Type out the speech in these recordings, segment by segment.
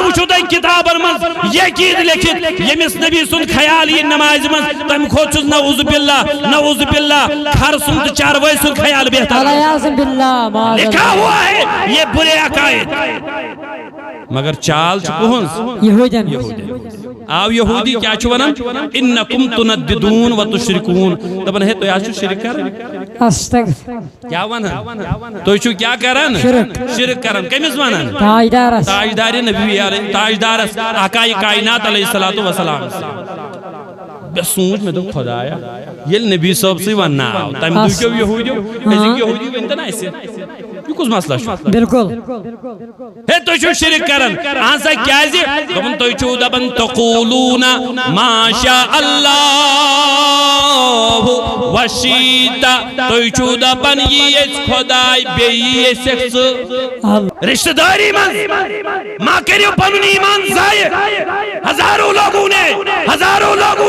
وچھو تہ کتابن من یہ چیز لکھت یمس نبی سند خیال یہ نماز من تم کھوت چھس نعوذ باللہ کھر سند چاروے سند خیال بہتر لکھا ہوا ہے یہ برے عقائد مگر چال چھ یہودین آو یہودی کیا چھو ونن انکم تنددون و تشرکون دبن ہے تو یا چھو شرک کرن استغفر کیا ونن تو چھو کیا کرن شرک کرن کمس ونن تاجدار نبی علیہ تاجدار آقای کائنات علیہ الصلوۃ والسلام بے سوچ میں تو خدایا یہ نبی صاحب سے وننا تم دو یہودی یہودی ونتنا ایسے یہ کس مسئلہ چھو بالکل ہے تو چھو شرک کرن آنسا کیا زی دبن تو چھو دبن تقولون ما شاء اللہ وشیتا تو چھو دبن یہ خدای بے یہ سکس رشتہ داری من ماں کریو پنن ایمان ضائع ہزاروں لوگوں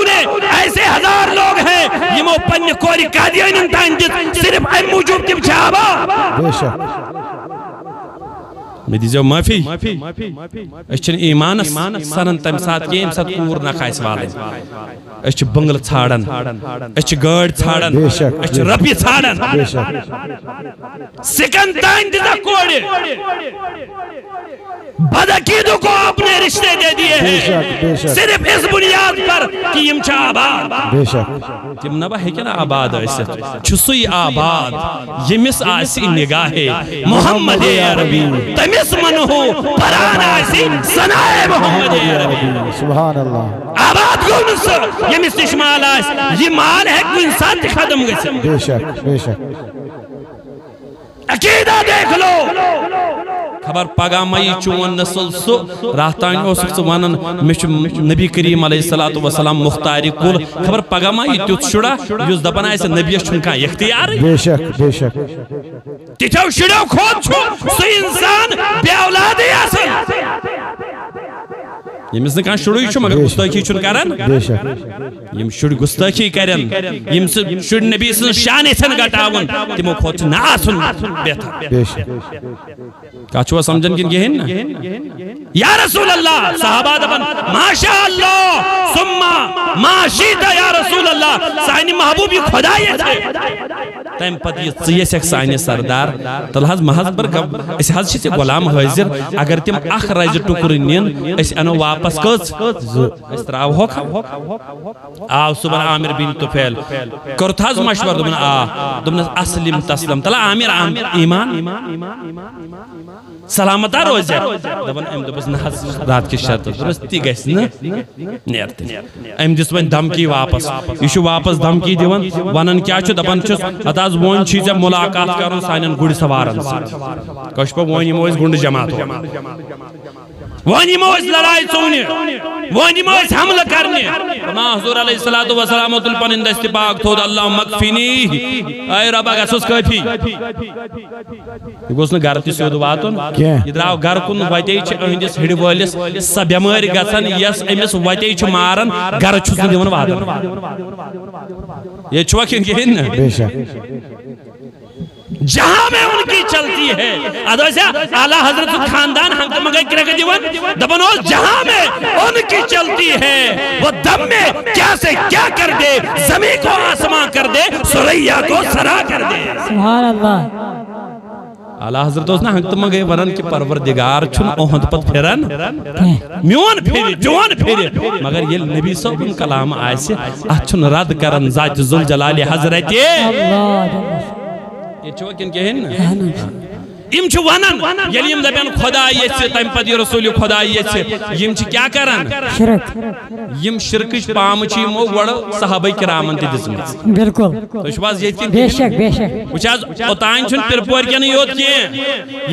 نے ایسے ہزار لوگ ہیں یہ مو پنی کوری قادیان تان دت صرف ایم موجود تم چھابا بے شک میں دیزیو معافی اچھن ایمان سنن تم ساتھ یہ امسات کور نہ خائص والے اچھ بنگل ژھاڑن اچھ گاڑ ژھاڑن اچھ رپی ژھاڑن سکن تان دیتا کوڑی بدعقیدوں کو اپنے رشتے دے دیے ہیں صرف اس بنیاد پر کہ یم چھا آباد بے شک تم نبا ہے کیا نا آباد ایسے چھسوی آباد یمس آسی نگاہ محمد عربی تمس منہو پران آسی سنائے محمد عربی سبحان اللہ آباد کون سا یمس تشمال آس یہ مال ہے کوئی انسان ختم گئے بے شک بے شک عقیدہ دیکھ لو خبر پگہ مئی چون نسل سو راہتان اوسک سو ونن مش نبی کریم علیہ السلام مختاری کل خبر پگہ مئی تیت شڑا یوز دپن ایسے نبی چھن کا اختیار بے شک بے شک تیتو شڑو کھود چھو سو انسان بے اولادی آسن یمس نکان شڑوی چھو مگر گستاخی چھن کرن بے شک یم شڑ گستاخی کرن یم شڑ نبی سن شان سن گٹاون تمو کھوت نہ آسن بہتر بے شک کیا چھوا سمجھن کن گہن نا یا رسول اللہ صحابہ دبن ماشاء اللہ ثم ما شیتا یا رسول اللہ سائنی محبوبی خدای تھے تیم پت یہ چیس ایک سائنی سردار تلحظ محض پر اس حض سے غلام حاضر اگر تم اخ رائز ٹکر نین اس انو واپس کس اس تراو ہوکا آو صبح عامر بن طفیل کرت حض مشور دبن اسلم تسلم تلا عامر ایمان سلامتہ روزے دبن ام دبس نحس رات کی شرط درستی گیس نیرتے ام دس ون دھمکی واپس یہ واپس دھمکی دیون ونن کیا چھو دبن چھس اتاز وون چیز ملاقات کرن سانن گڑ سوارن کش پہ ون یمو گنڈ جماعت ون یمو لڑائی ژونی ون یمو حملہ کرنی حضور علیہ الصلوۃ والسلام تل پنن دست پاک تھود اللہ مکفینی اے رب گسس کافی یہ گوس نہ گھر تہ سیود واتن یہ دراو گھر کن وتے چھ اہندس ہڑ وٲلس سہ بیمار گژھان یس امس وتے چھ مارن گھر چھس نہ دِوان واتن یہ چھوا کہن بے شک جہاں میں ان کی چلتی ہے ادوسیا اعلیٰ حضرت خاندان ہم کو مگئی کرے دیوان دبنو جہاں میں ان کی چلتی ہے وہ دم میں کیا سے کیا کر دے زمین کو آسمان کر دے سریا کو سرا کر دے سبحان اللہ اعلیٰ حضرت اس نے ہنگت مگئی ورن کی پروردگار چھن اوہد پت پھرن میون پھری جوان پھری مگر یہ نبی صاحب ان کلام آئے سے اچھن رد کرن ذات ذوالجلال حضرت یہ چھو کن کہن یم چھو ونن یلی یم دبین خدا یہ تم پتی رسول خدا یہ یم چھ کیا کرن شرک یم شرکش پام چھ یمو وڑ صحابہ کرامن تہ دزمت بالکل تو شواز یہ کن بے شک بے شک وچاز اوتان چھن پرپور کن یوت کی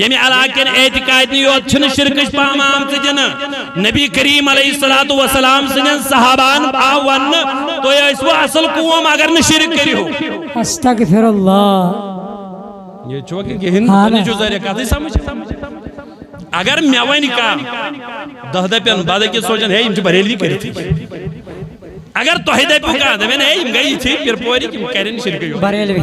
یمی علاقن اعتقاد یوت چھن شرکش پام عام تہ دن نبی کریم علیہ الصلوۃ والسلام سن صحابان آون تو اس وہ اصل قوم اگر نہ شرک کریو استغفر اللہ یہ چوکی کہ ہندو جو ذریعہ کہتے سمجھ اگر میوانی کا دہدہ پین بادہ کی سوچن ہے امچہ بریلوی کری تھی اگر توحیدہ پہ کہا دے میں نے گئی تھی پھر پوری کی کرن شرک بریلوی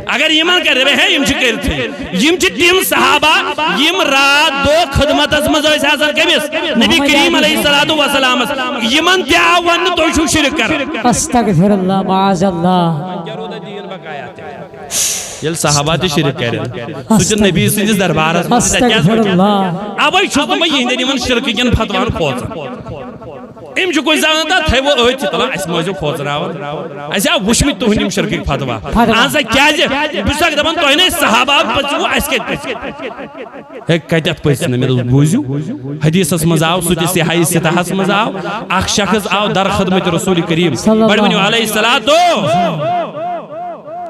اگر یمن کر رہے ہیں یم چھ کرتے یم چھ تیم صحابہ یم رات دو خدمت از مزوی سازن کمیس نبی کریم علیہ السلام یمن تیاون تو شو شرک کر استغفر اللہ معاذ اللہ یل صحابہ تی شرک کرن سوچ نبی سندس دربار استغفر اللہ اوے چھو میں یہندن یمن شرک کین فتوان کھوژان ام چھ کوئی زانتا تھے وہ اوت تلا اس موجو کھوژراون اسا وشمی توہنم شرک فتوا انسا کیا جے بسک دبن تو نے صحابہ پچو اس کے ہے کتت پس نے مے بوزو حدیث اس مزاو سوچ صحیح ستاحس مزاو اخ شخص آو در خدمت رسول کریم بڑی علیہ الصلوۃ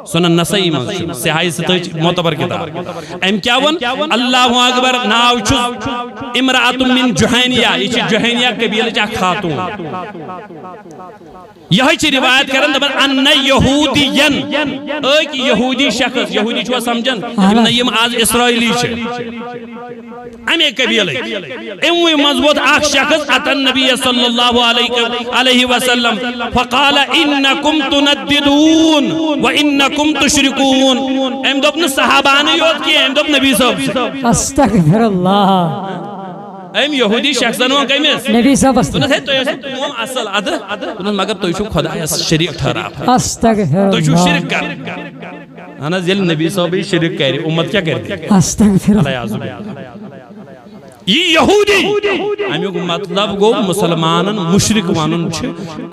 سنن نسائی میں صحیح ستج معتبر کتاب ام کیا ون اللہ اکبر ناو چھ امرأۃ من جہینیہ یہ جہینیہ قبیلہ چ خاتون یہ چھ روایت کرن دبن ان یہودین ایک یہودی شخص یہودی چھو سمجھن یم آج اسرائیلی چھ امی قبیلہ اموی مضبوط اخ شخص اتن نبی صلی اللہ علیہ وسلم فقال انکم تنددون وانکم تشركون ام دبن صحابان یوت کی ام دب نبی صاحب استغفر اللہ ام یہودی شخصن وہ کیمس نبی صاحب تو ہے تو اصل اد مگر تو شو خدا شریک ٹھہرا استغفر تو شو شرک کر انا ذل نبی صاحب شرک کر امت کیا کرتی استغفر اللہ یہ یہودی امیک مطلب گو مسلمانن مشرک وانن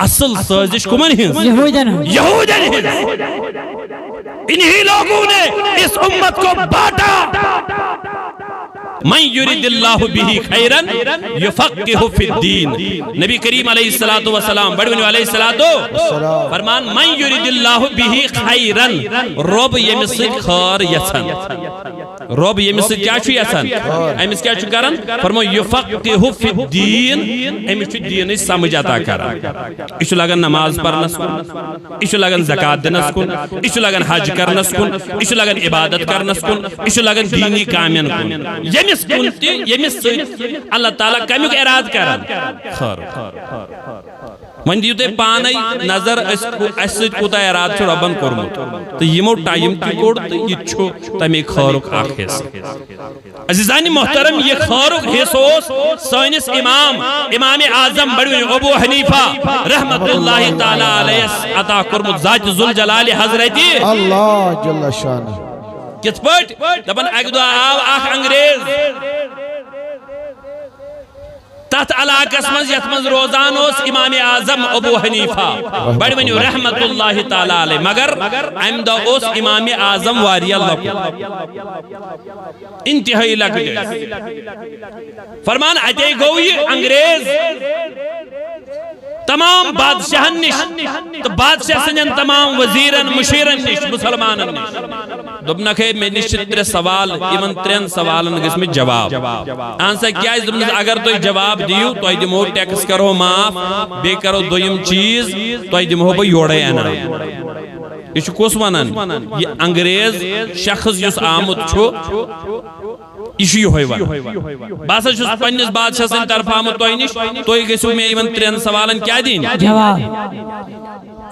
اصل سازش کمن ہنس یہودن انہی لوگوں نے اس امت کو بانٹا من یرید اللہ بھی خیرن یفقہ فی الدین نبی کریم علیہ السلام بڑی علیہ السلام فرمان من یرید اللہ بھی خیرن رب یمس خیر یسن رب یمس کیا چھو یسن امس کیا چھو کرن فرمو یفقہ فی الدین امس چھو دین سمجھ عطا کرن اسو لگن نماز پڑھنس کن اسو لگن زکاة دنس کن اسو لگن حج کرنس کن اسو لگن عبادت کرنس کن اسو لگن دینی کامین کن یمس کنتی یمس اللہ تعالیٰ کمیک اراد کرن خیر من دیو تے پانے نظر اس کوتا اراد چھو ربن کرمت تو یمو ٹائم کی کوڑ تو یہ چھو تمی خیرک آخیس عزیزانی محترم یہ خیرک حصوص سائنس امام اعظم بڑوی ابو حنیفہ رحمت اللہ تعالیٰ علیہ عطا کرمت ذات ذوالجلال حضرتی اللہ جل شان کت پٹ دبن اک دو آو آخ انگریز تحت علاقس من یتمز روزان اس امام اعظم ابو حنیفہ بڑی منی رحمت اللہ تعالیٰ علیہ مگر امدہ اس امام اعظم واری اللہ انتہائی لکھے فرمان اتے گوئی انگریز تمام بادشاہن نش تو بادشاہ سنجن تمام وزیرن مشیرن نش مسلمانن نش دبنکھے میں نشتر سوال ایمن ترین سوالن گس میں جواب آنسا کیا اس دبنس اگر تو جواب دیو تو دمو ٹیکس کرو معاف بے کرو دویم چیز تو دمو با یوڑے انا یہ کس ونن یہ انگریز شخص جس آمد چھو یہ ہوئی ون باسا چھس پنیس بادشاہ سن طرف آمد توی نش توی گسو میں ایمن ترین سوالن کیا دین جواب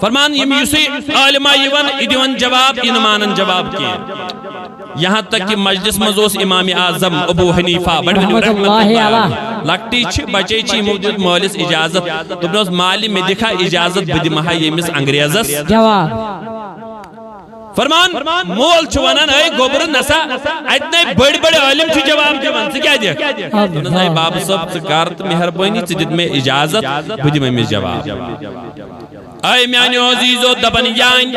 فرمان یہ یوسی عالمہ یون ادیون جواب انمانن جواب کیے یہاں تک کہ مجلس مزوس امام اعظم ابو حنیفہ بڑھنی رحمت اللہ لکٹی چھ بچے چھ موجود مالس اجازت تو بنوز مالی میں دکھا اجازت بدی مہا یمیس انگریزس جواب فرمان مول چھوانان اے گوبر نسا اتنے بڑی بڑی عالم چھو جواب دیوان سے کیا دیا تو نسا باب صاحب سکارت مہربانی چیزت میں اجازت بدی میں جواب اے میانی عزیزو دبن یائن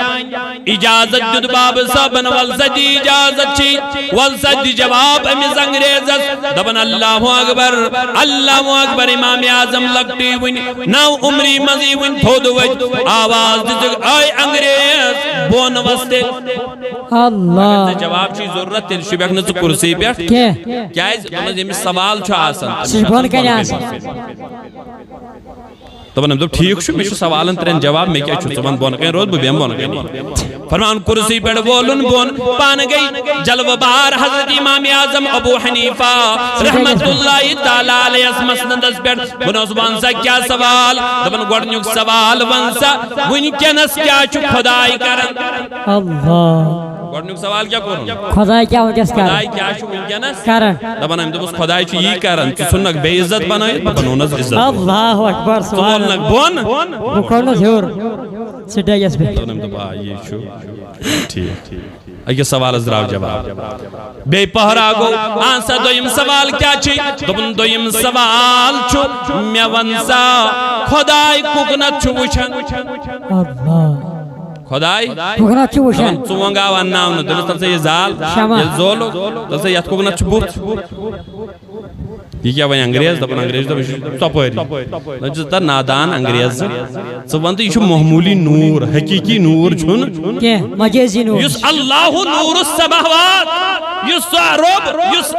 اجازت جد باب صاحبن والسدی اجازت چی والسدی جواب امیز انگریزت دبن اللہ اکبر امام اعظم لگتی ون نو عمری مزی ون تھود وج آواز دیتک اے انگریز بون وستے اللہ جواب چی ضرورت تیل شبیک نزو کرسی بیٹھ کیا ہے سوال چھو آسان سربون کنی آسان تو بنام ٹھیک شو میں سوالن ترین جواب میں کیا چھو سبان بون کہیں روز بیم بون کہیں فرمان کرسی پیڑ بولن بون پان گئی جلو بار حضرت امام اعظم ابو حنیفہ رحمت اللہ تعالیٰ علیہ مسندس پیڑ بنو سبان سا کیا سوال دبن گوڑنیوک سوال ونسا ونکنس کیا چھو خدای کرن اللہ گۄڈنیُک سوال کیا کوٚرُن خدا کیا ونکس کر خداے کیا چھُ ونکیٚنس کرن دپان أمۍ دوٚپُس خداے چھُ یی کران ژٕ ژھُنکھ بیٚیہِ عزت بنٲیِتھ بہٕ بنوونس عزت اللہ اکبر ژٕ سبحان اللہ وولنکھ بۄن بہٕ کھولنس ہیوٚر سٹیجس پٮ۪ٹھ أمۍ دوٚپ آ یی چھُ ٹھیٖک أکِس سوالس درٛاو جواب بیٚیہِ پہرا گوٚو اہن سا دوٚیِم سوال کیٛاہ چھُے دوٚپُن دوٚیِم سوال چھُ مےٚ وَن سا خۄداے کُکنت چھُ وٕچھان اللہ خۄداے کُکنت چھُ وٕچھان ژونٛگ آو انناونہٕ دوٚپُس تَل سا یہِ زال شمع ییٚلہِ زولُکھ تَل سا یتھ کُکنت چھُ بُتھ یہ کیا وۄنۍ انگریز دپان انگریز دوٚپ یہِ چھُ ژۄپٲری دپان چھُس تا نادان انگریز ژٕ وَن تہٕ یہِ چھُ معموٗلی نوٗر حقیٖقی نوٗر چھُنہٕ کینٛہہ مجازی نور یُس اللہ نور السماوات یُس سُہ رۄب یُس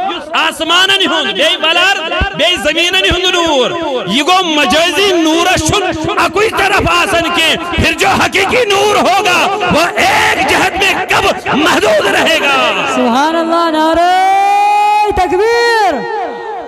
آسمانن ہُنٛد بیٚیہِ ولارٕ بیٚیہِ زمیٖنن ہُنٛد نوٗر یہِ گوٚو مجازی نورس چھُنہٕ اکُے طرف آسان کینٛہہ پھر جو حقیٖقی نور ہوگا وہ ایک جہت میں کب محدود رہے گا سبحان اللہ نعرہ تکبیر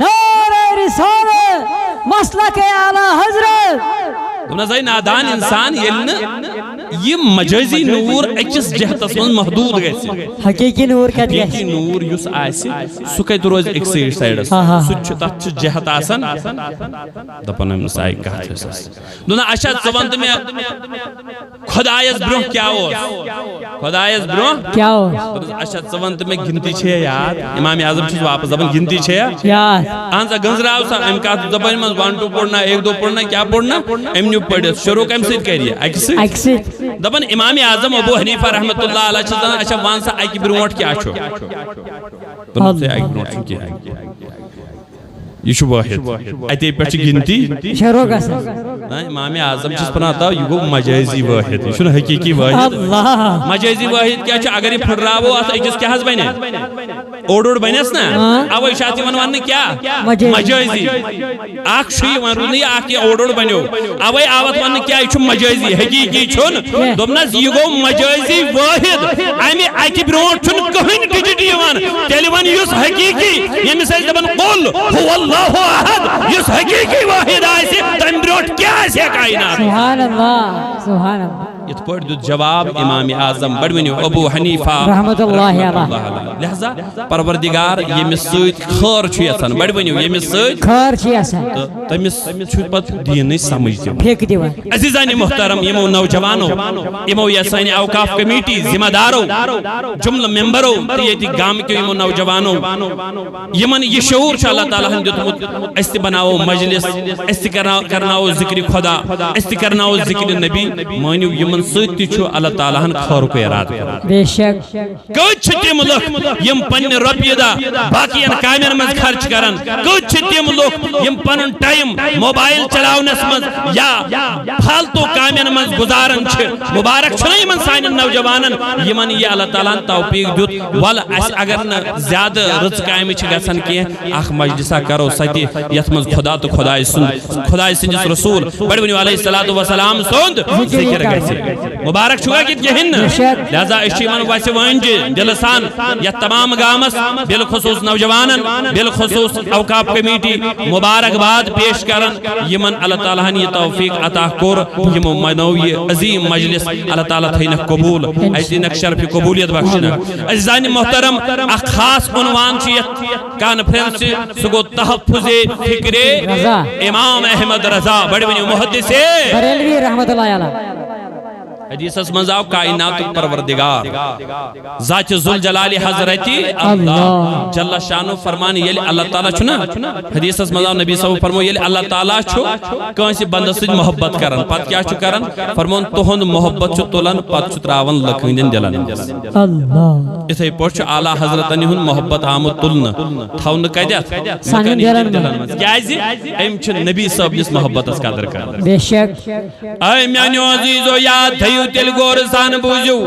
نعرہ رسالت مسلک اعلی حضرت دوٚپنس ہے نادان انسان ییٚلہِ نہٕ یہِ مجازی نوٗر أکِس جہتس منٛز محدوٗد گژھِ حقیقی نور کتہِ حقیٖقی گژھِ نوٗر یُس آسہِ سُہ کتہِ روزِ أکسٕے سایڈس سُہ تہِ چھُ تتھ چھُ جہت آسان دپان أمِس آیہِ کتھ ٲسس دوٚپُن اچھا ژٕ وَن تہٕ مےٚ خۄدایس برٛونٛہہ کیٛاہ اوس خۄدایس برٛونٛہہ کیا اوس دوٚپُس اچھا ژٕ وَن تہٕ مےٚ گنتی چھےٚ یاد امام اعظم چھُس واپس دپان گنتی چھےٚ یاد اہن سا گنزراو سا امہِ کتھ زبانہِ منٛز 1 2 پوٚرنا 1 2 پوٚرنا کیٛاہ پوٚرنا أمۍ نیوٗ پٔرِتھ شروع کمہِ سۭتۍ کرِ یہِ اکہِ سۭتۍ اکہِ سۭتۍ دپان امام اعظم ابو حنیفہ رحمۃ اللہ علیہ چھُس دپان اچھا وَن سا اکہِ برٛونٛٹھ کیٛاہ چھُ دوٚپُن اکہِ برٛونٛٹھ چھُنہٕ کینٛہہ یہ چھُ وٲحد اتے پٮ۪ٹھ چھِ گنتی شروع گژھان امام اعظم چھُس ونان تا یہِ گوٚو مجازی وٲحد یہِ چھُنہٕ حقیٖقی وٲحد اللہ مجازی وٲحد کیٛاہ چھُ اگر یہِ پھٕٹراوو اتھ أکِس کیٛاہ حظ بنہِ اوٚڑ اوٚڑ بنٮ۪س نا اوے چھُ اتھ یِوان وننہٕ کیٛاہ مجازی اکھ چھُ یہِ وۄنۍ روٗد نہٕ یہِ اکھ یہِ اوٚڑ اوٚڑ بنیو اوے آو اتھ وننہٕ کیٛاہ یہِ چھُ مجازی حقیٖقی چھُنہٕ دوٚپنس یہِ گوٚو مجازی وٲحد امہِ اکہِ برٛونٛٹھ چھُنہٕ کٕہٕنۍ ڈِجِٹ یِوان تیٚلہِ وۄنۍ یُس حقیٖقی ییٚمِس أسۍ دپان قُل هو اللہ احد یُس حقیٖقی وٲحد آسہِ تمہِ برٛونٛٹھ کیٛاہ آسہِ ہے کائنات سبحان اللہ سبحان اللہ یِتھ پٲٹھۍ دیُت جواب امام اعظم بڑوٕنیو ابو حنیفہ رحمۃ اللہ علیہ لہذا پروردگار ییٚمِس سۭتۍ خٲر چھُ یژھان بڑوٕنیو ییٚمِس سۭتۍ خٲر چھِ آسان تہٕ تٔمِس چھُ پتہٕ دیٖنٕچ سمجھ دِوان پھیٚک دِوان عزیزانِ محترم یِمو نوجوانو یِمو یہِ سانہِ اوقاف کمیٹی ذمہ دارو جملہٕ ممبرو تہٕ ییٚتہِ گامکیو یِمو نوجوانو یِمن یہِ شعوٗر چھُ اللہ تعالیٰ ہن دیُتمُت أسۍ تہِ بناوو مجلس أسۍ تہِ کرناوو ذکرِ خۄدا أسۍ تہِ کرناوو ذکرِ نبی مٲنِو یِمن سۭتۍ تہِ چھُ اللہ تعالیٰ ہن خٲرُک ارادٕ بے شک کٔژ چھِ تِم لُکھ یِم پننہِ رۄپیہِ دہ باقین کامٮ۪ن منٛز خرچ کران کٔژ چھِ تِم لُکھ یِم پنُن ٹایم موبایل چلاونس منٛز یا فالتو کامٮ۪ن منٛز گُزاران چھِ مُبارک چھُنہ یِمن سانٮ۪ن نوجوانن یِمن یہِ اللہ تعالیٰ ہن توفیٖق دیُت وَلہٕ اَسہِ اگر نہٕ زیادٕ رٕژ کامہِ چھِ گژھان کینٛہہ اکھ مجلسا کرو سۄ تہِ یتھ منٛز خۄدا تہٕ خۄداے سٕنٛدِس رسوٗل بڑوٕنیو علیہ الصلوٰتُ وسلام سُنٛد ذِکر گژھِ مبارک چھُوا کِتھ کِہیٖنۍ نہٕ لہذا أسۍ چھِ یِمن وَسہِ وٲنجہِ دِلہٕ سان یتھ تمام گامس بالخصوٗص نوجوانن بالخصوٗص اوقاف کمیٹی مبارکباد پیش کران یِمن اللہ تعالیٰ ہن یہِ توفیٖق عطا کوٚر یِمو منوو یہِ عظیٖم مجلس اللہ تعالیٰ تھٲینکھ قبوٗل اَسہِ دِنکھ شرفہِ قبوٗلیت بخشنکھ عزیزانِ محترم اکھ خاص عنوان چھُ یتھ کانفرنسہِ سُہ گوٚو تحفظ فکرِ امام احمد رضا بڑوٕنیو محدث بریلوی رحمۃ اللہ علیہ حدیثس منٛز آو کائناتُک پروردگار ذاتِ ذوالجلالِ حضرتِ اللہ جل شانُہ فرمان ییٚلہِ اللہ تعالیٰ چھُنہ حدیثس منٛز آو نبی صٲب فرمو ییٚلہِ اللہ تعالیٰ چھُ کٲنٛسہِ بنٛدس سۭتۍ محبت کران پتہٕ کیٛاہ چھُ کران فرمون تُہُنٛد محبت چھُ تُلان پتہٕ چھُ تراوان لُکہٕ ہٕنٛدٮ۪ن دِلن منٛز یِتھے پٲٹھۍ چھُ اعلیٰ حضرتن ہُنٛد محبت آمُت تُلنہٕ تھاونہٕ کتٮ۪تھ لُکن ہٕنٛدٮ۪ن دِلن منٛز کیٛازِ أمۍ چھِ نبی صٲبنِس محبتس قدر کران بے شک اے میانیو عزیزو یاد تھٲیِو تیٚلہِ غور سان بوٗزِو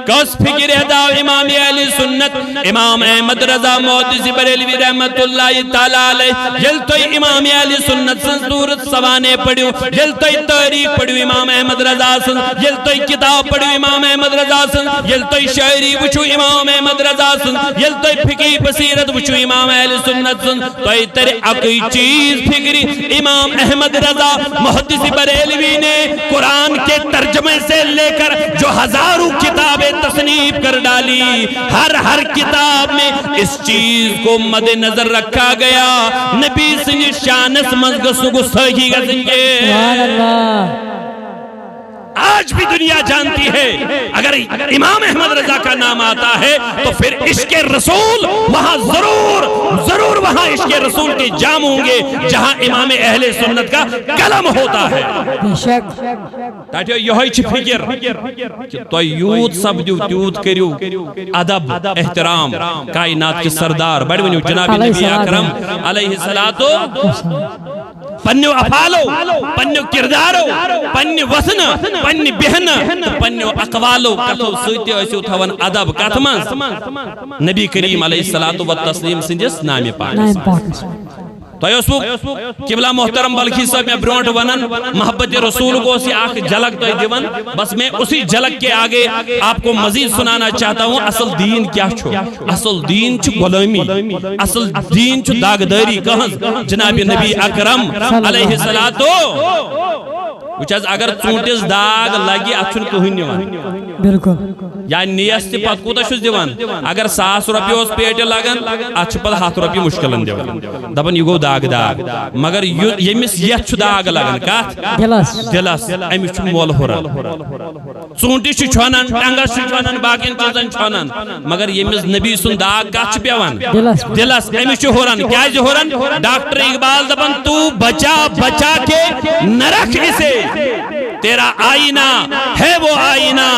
کۄس فِکر ہداو امام اہلِ سُنت امام احمد رضا محدث بریلوی رحمۃ اللہ تعالیٰ علیہ ییٚلہِ تُہۍ امام اہلِ سُنت سٕنٛز سورت سوانح پٔرِو ییٚلہِ تُہۍ تٲریٖخ پٔرِو امام احمد رضا سٕنٛز ییٚلہِ تُہۍ کِتاب پٔرِو امام احمد رضا سٕنٛز ییٚلہِ تُہۍ شاعری وٕچھِو امام احمد رضا سٕنٛز ییٚلہِ تُہۍ فقہ بصیرت وٕچھِو امام اہلِ سُنت سٕنٛز تۄہہِ ترِ اکٕے چیٖز فکرِ امام احمد رضا محدث بریلوی نے قرآن کے ترجمے سے لے کر جو ہزاروں کتابیں تصنیف کر ڈالی، ہر کتاب میں اس چیز کو مد نظر رکھا گیا نبی سنی شانس مزگسو گستاخی گزنگے۔ سبحان اللہ۔ آج بھی دنیا جانتی ہے اگر امام احمد رضا کا نام آتا ہے تو پھر عشق رسول وہاں ضرور وہاں عشق رسول کے جام ہوں گے جہاں امام اہل سنت کا قلم ہوتا ہے۔ بے شک۔ تاٹھو یہی چھ فکر کہ تو یوت سبدیو تیوت کریو ادب احترام کائنات کے سردار بڑھ ونیو جناب نبی اکرم علیہ الصلوۃ پنیو افعالو پنیو کردارو پنیو وسن پنی بہن پنیو اقوالو کتو سویتی ایسیو تھون ادب کتمنز نبی کریم علیہ السلام سندس نامی پاک تو قبلہ محترم بلخی صاحب میں برونٹ ونن محبت رسول کو اسی آخ جھلک تو دیون بس میں اسی جھلک کے آگے آپ کو مزید سنانا چاہتا ہوں اصل دین کیا چھو، اصل دین چھو غلامی، اصل دین چھو داغداری کہنز جناب نبی اکرم علیہ السلام وچاز اگر چونٹس داغ لگی اچھن کوہن نیوان بالکل یا نیستی پت کوتا شوز دیوان اگر 100 روپی اس پیٹے لگن اچھ پت 100 روپی مشکلن دیوان دبن یہ گو داغ مگر یمس یہ چھو داغ لگن کات دلس امیس چھو مول ہورا چونٹی چھو چھونن ٹنگس چھو چھونن باقین چیزن چھونن مگر یمس نبی سن داغ کات چھو پیوان دلس امیس چھو ہورن کیا جو ہورن ڈاکٹر اقبال دبن تو بچا کے نرکھ اسے تیرا آئینہ ہے وہ آئینہ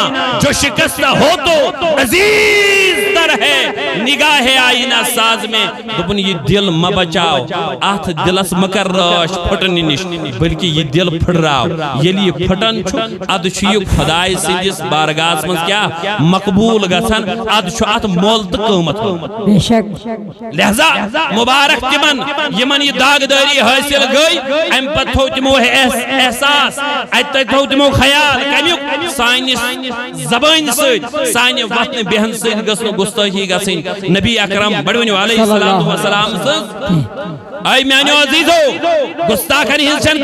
جو شکستہ ہو تو عزیز تر ہے نگاہ آئینہ ساز میں دبن یہ دل مبچاو آتھ دلس مکر راش پھٹنی نش بلکہ یہ دل پھڑ راو یہ لیے پھٹن چھو اد چھو یہ خدای سندس بارگاز من کیا مقبول گسن اد چھو آتھ مولت قومت بے شک لہذا مبارک تمن یمن یہ داغداری حاصل گئی ام پت تھو تمو احساس ات تھو تمو خیال کمیک سائنس زبان سید سائن وطن بہن سید گسنو گستاخی گسن نبی اکرم بڑونیو علیہ السلام سید اے میانیو عزیزو گستاخن ہنسن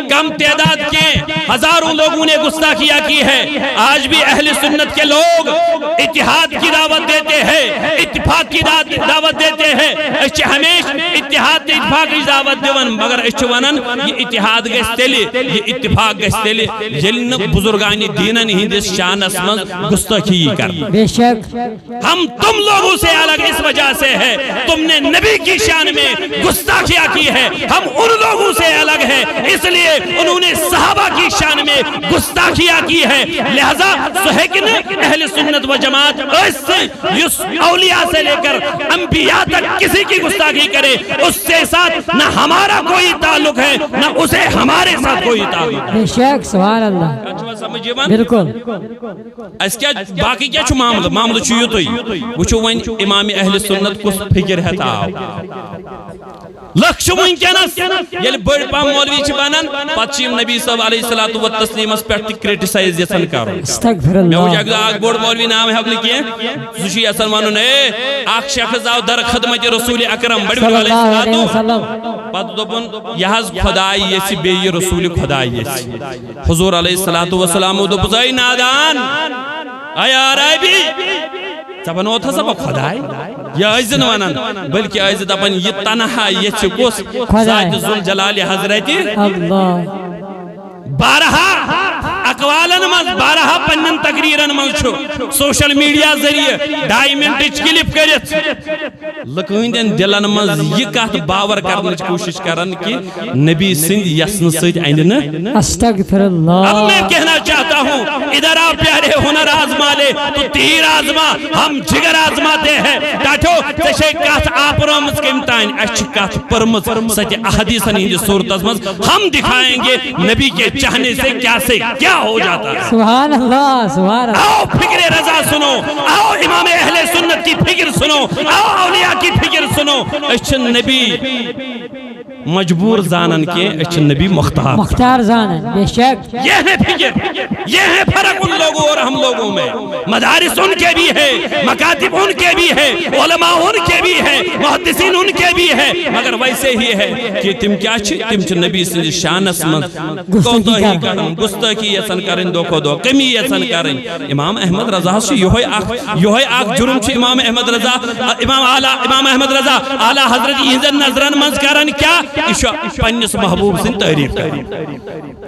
کم تعداد کے ہزاروں لوگوں نے گستاخیاں کی ہے آج بھی اہل سنت کے لوگ اتحاد کی دعوت دیتے ہیں اتفاق کی دعوت دیتے ہیں اچھے ہمیش اتحاد اتفاق کی دعوت دیون مگر اچھے ونن یہ اتحاد گیس تیلی یہ اتفاق گیس تیلی جلن بزرگانی دینن ہندس شان اسمن گستاخی کر بے شک ہم تم لوگوں سے الگ اس وجہ سے ہے تم نے نبی کی شان میں گستاخیاں کی ہے ہم ان لوگوں سے الگ ہیں اس لیے انہوں نے صحابہ کی شان میں گستاخیاں کی ہے لہذا سہکن اہل سنت و جماعت اس اولیاء سے لے کر انبیاء تک کسی کی گستاخی کرے اس سے ساتھ نہ ہمارا کوئی تعلق ہے نہ اسے ہمارے ساتھ کوئی تعلق ہے بے شک سبحان اللہ بالکل اس کیا باقی کیا چھو معاملہ چھو یہ توی وچھو وین امام اہل سنت کس فکر ہے تا لکشمون کینس یل بڑ پام مولوی چھ بنن پتشیم نبی صلی اللہ علیہ الصلوۃ والتسلیم اس پہ کرٹیسائز یسن کرو استغفر میں اللہ اگ اگ بڑ مولوی نام ہے اگلی کی سوشی اصل وانو نے اخ شخص آو در خدمت رسول اکرم بڑ علیہ الصلوۃ پت دوپن یہز خدائی یسی بے رسول خدائی یسی حضور علیہ الصلوۃ والسلام دو بزائی نادان آیا رائبی زبانو تھا سب خدائی یا عزن ونن بلکہ عزت اپن یہ تنہا یہ چکوس ذات ذوالجلال حضرت اللہ بارہا اقوالن من بارہا پنن تقریرن من چھو سوشل میڈیا ذریعے 2.5 منٹ کلپ کرت لکوندن دلن من یہ کات باور کرنے کوشش کرن کہ نبی سند یسن سید ایندن استغفر اللہ اب میں کہنا چاہتا ہوں ادھر آپ پیارے ہنر آزما لے تو تیر آزما ہم جگر آزماتے ہیں ٹاٹھو تشے کات آپ رومز کے امتحان اچھ کات پرمز سچ احادیثن ہی صورت ازمز ہم دکھائیں گے نبی کے چاہنے سے کیا ہو جاتا ہے سبحان اللہ سبحان اللہ آؤ فکر رضا سنو آؤ امام اہل سنت کی فکر سنو آؤ اولیاء کی فکر سنو اچھن نبی مجبور زانن کے اچھ نبی مختار مختار زانن بے شک یہ ہے فکر یہ ہے فرق ان لوگوں اور ہم لوگوں میں مدارس ان کے بھی ہے مکاتب ان کے بھی ہے علماء ان کے بھی ہے محدثین ان کے بھی ہے مگر ویسے ہی ہے کہ تم کیا تم چھ نبی سن شانس من کوتاہی کرن گستاخی یسن کرن دو دو کمی یسن کرن امام احمد رضا سے یہ اخ جرم چھ امام احمد رضا امام احمد رضا اعلی حضرت یہ نظرن مز کرن کیا پنس محبوب سن تعریف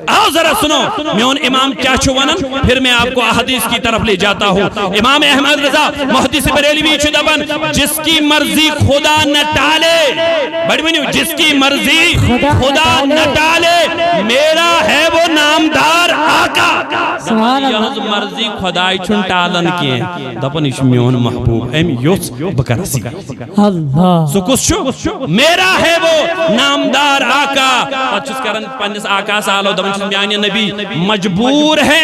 آؤ ذرا سنو میون امام کیا چھو ونن پھر میں آپ کو احادیث کی طرف لے جاتا ہوں امام احمد رضا محدث بریلوی چھو دبن جس کی مرضی خدا نہ ٹالے بڑی بنیو جس کی مرضی خدا نہ ٹالے میرا ہے وہ نامدار آقا یہ مرضی خدای چھن ٹالن کی دپن اش میون محبوب ایم یوس بکرسی اللہ سکس چھو میرا ہے وہ نامدار آقا پچھس کرن پنس آقا سالو دپن چھس میانی نبی مجبور ہے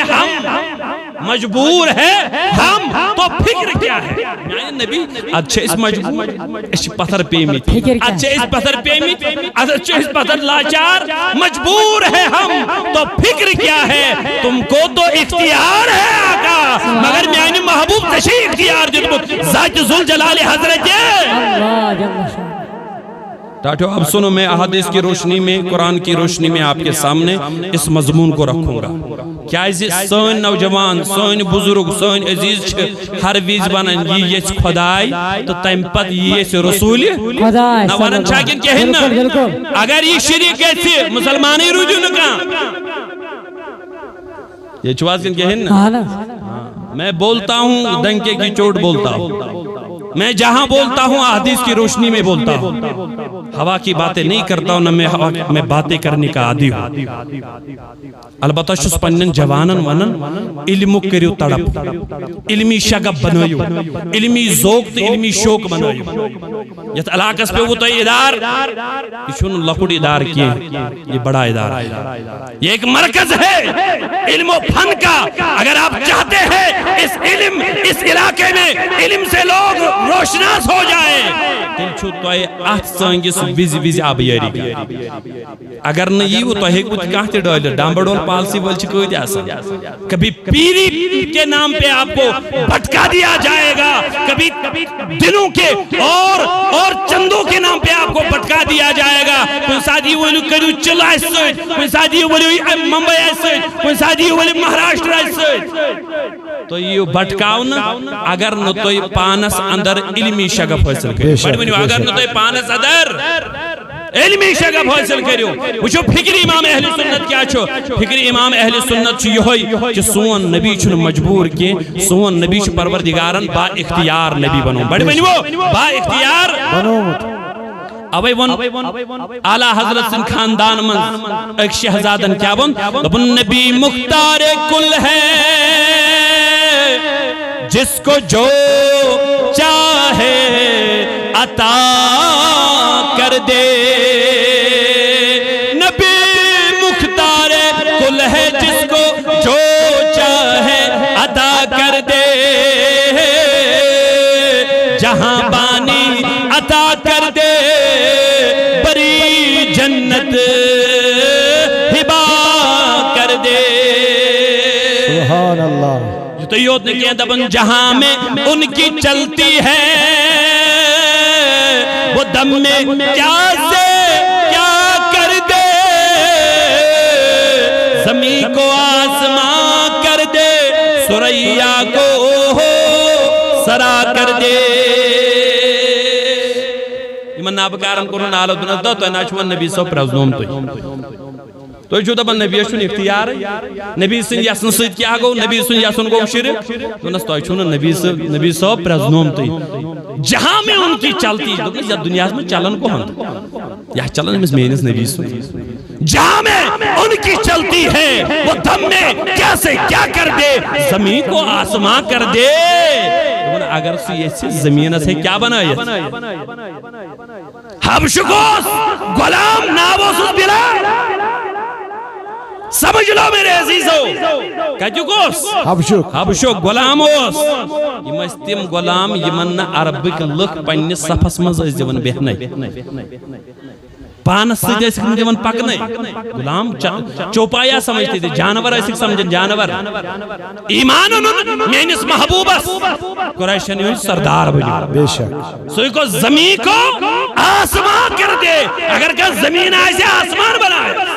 مجبور ہے ہم تو فکر کیا ہے میانی نبی اچھے اس مجبور اس پتھر پیمیت اچھے اس پتھر پیمیت اچھے اس پتھر لاچار مجبور ہے ہم تو فکر کیا ہے تم کو تو اختیار ہے آقا مگر میانی محبوب تشیح اختیار جنبت ذات ذوالجلال حضرت اللہ جل شان ٹاٹو اب سنو میں احادیث کی روشنی میں قرآن کی روشنی میں آپ کے سامنے اس مضمون کو رکھوں گا کیا سن نوجوان سن بزرگ سن عزیز ہر ویز بنن یہ خدای تو تم پت یہ رسول نوانن چاکن کہن اگر یہ شریک ہے مسلمانی روجو نکا یہ چواز کن کہن میں بولتا ہوں ڈنکے کی چوٹ بولتا ہوں میں جہاں بولتا ہوں احادیث کی روشنی میں بولتا ہوں ہوا کی باتیں نہیں کرتا ہوں نہ میں باتیں کرنے کا عادی ہوں البتہ شس پنن جوانن ونن علم کریو تڑپ علمی شغب بنائیو علمی ذوق تو علمی شوق بنائیو یہ علاقس پہ وہ تو ادار یہ چھوڑ لکھوڑ ادار کیے یہ بڑا ادار ہے یہ ایک مرکز ہے علم و فن کا اگر آپ چاہتے ہیں اس علم اس علاقے میں علم سے لوگ روشناس ہو جائے تل چھو تو آت سانگس ویزی آب یاری اگر نہیں وہ تو ایک کچھ کہتے ڈالر ڈامبڑول پالسی بلچ کوئی دیا سا کبھی پیری کے نام پہ آپ کو بھٹکا دیا جائے گا کبھی دنوں کے اور چندوں کے نام پہ آپ کو بھٹکا دیا جائے گا کوئی سادھی ولی کریو چل ایسے کوئی سادھی ولی ممبئی ایسے کوئی سادھی ولی مہاراشٹر ایسے تو یہ بھٹکاؤ نا اگر نہ تو پانس اندر علمی شغف حاصل کرو اگر نہ تو پانس اندر علمی شغف حاصل کرو وچھو فکر امام اہل سنت کیا چھو فکر امام اہل سنت چھو یہ ہوئی کہ سون نبی چھو مجبور کی سون نبی چھو پروردگارن با اختیار نبی بنو بڑی بنو با اختیار اوے ون اعلی حضرت سن خاندان من ایک شہزادن کیا بن نبی مختار کل ہے جس کو جو چاہے عطا کر دے نبی مختار کل ہے جس کو جو چاہے عطا کر دے جہاں بانی عطا کر دے بری جنت ہبا کر دے سبحان اللہ تو یود نے کیا دبن جہاں میں ان کی چلتی ہے وہ دم میں کیا سے کیا کر دے زمین کو آسمان کر دے سریا کو سرا کر دے ایمان نابکارن کرن آلو دنس دو تو ناچوان نبی سو پرزنوم تو جو دبن نبی سن اختیار نبی سن یسن سید کیا گو نبی سن یسن گو شرک دونس تو چھونا نبی سو پرزنوم تی جہاں میں ان کی چلتی دونس یا دنیا میں چلن کو ہم یا چلن میں مینس نبی سن جہاں میں ان کی چلتی ہے وہ دم میں کیسے کیا کر دے زمین کو آسمان کر دے اگر سے زمین سے کیا بنایا حبشکوس غلام نابوسوس بلا سمجھ لو میرے عزیزو کجوکوس حبشک غلام اوس یم تم غلام یمن عربک لک پنس صفس مز دیون بہنے پانس سۭتۍ ٲسِکھ نہٕ دِوان پکنٕے غلام چوپایا سمجھتے تھے جانور ٲسِکھ سمجھان جانور ایمان اوٚنُن میٲنِس محبوبس قریشن ہُنٛد سردار بنیو بے شک سُے کو زمین کو آسمان کر دے اگر کانٛہہ زمین آسہِ آسمان بنایہِ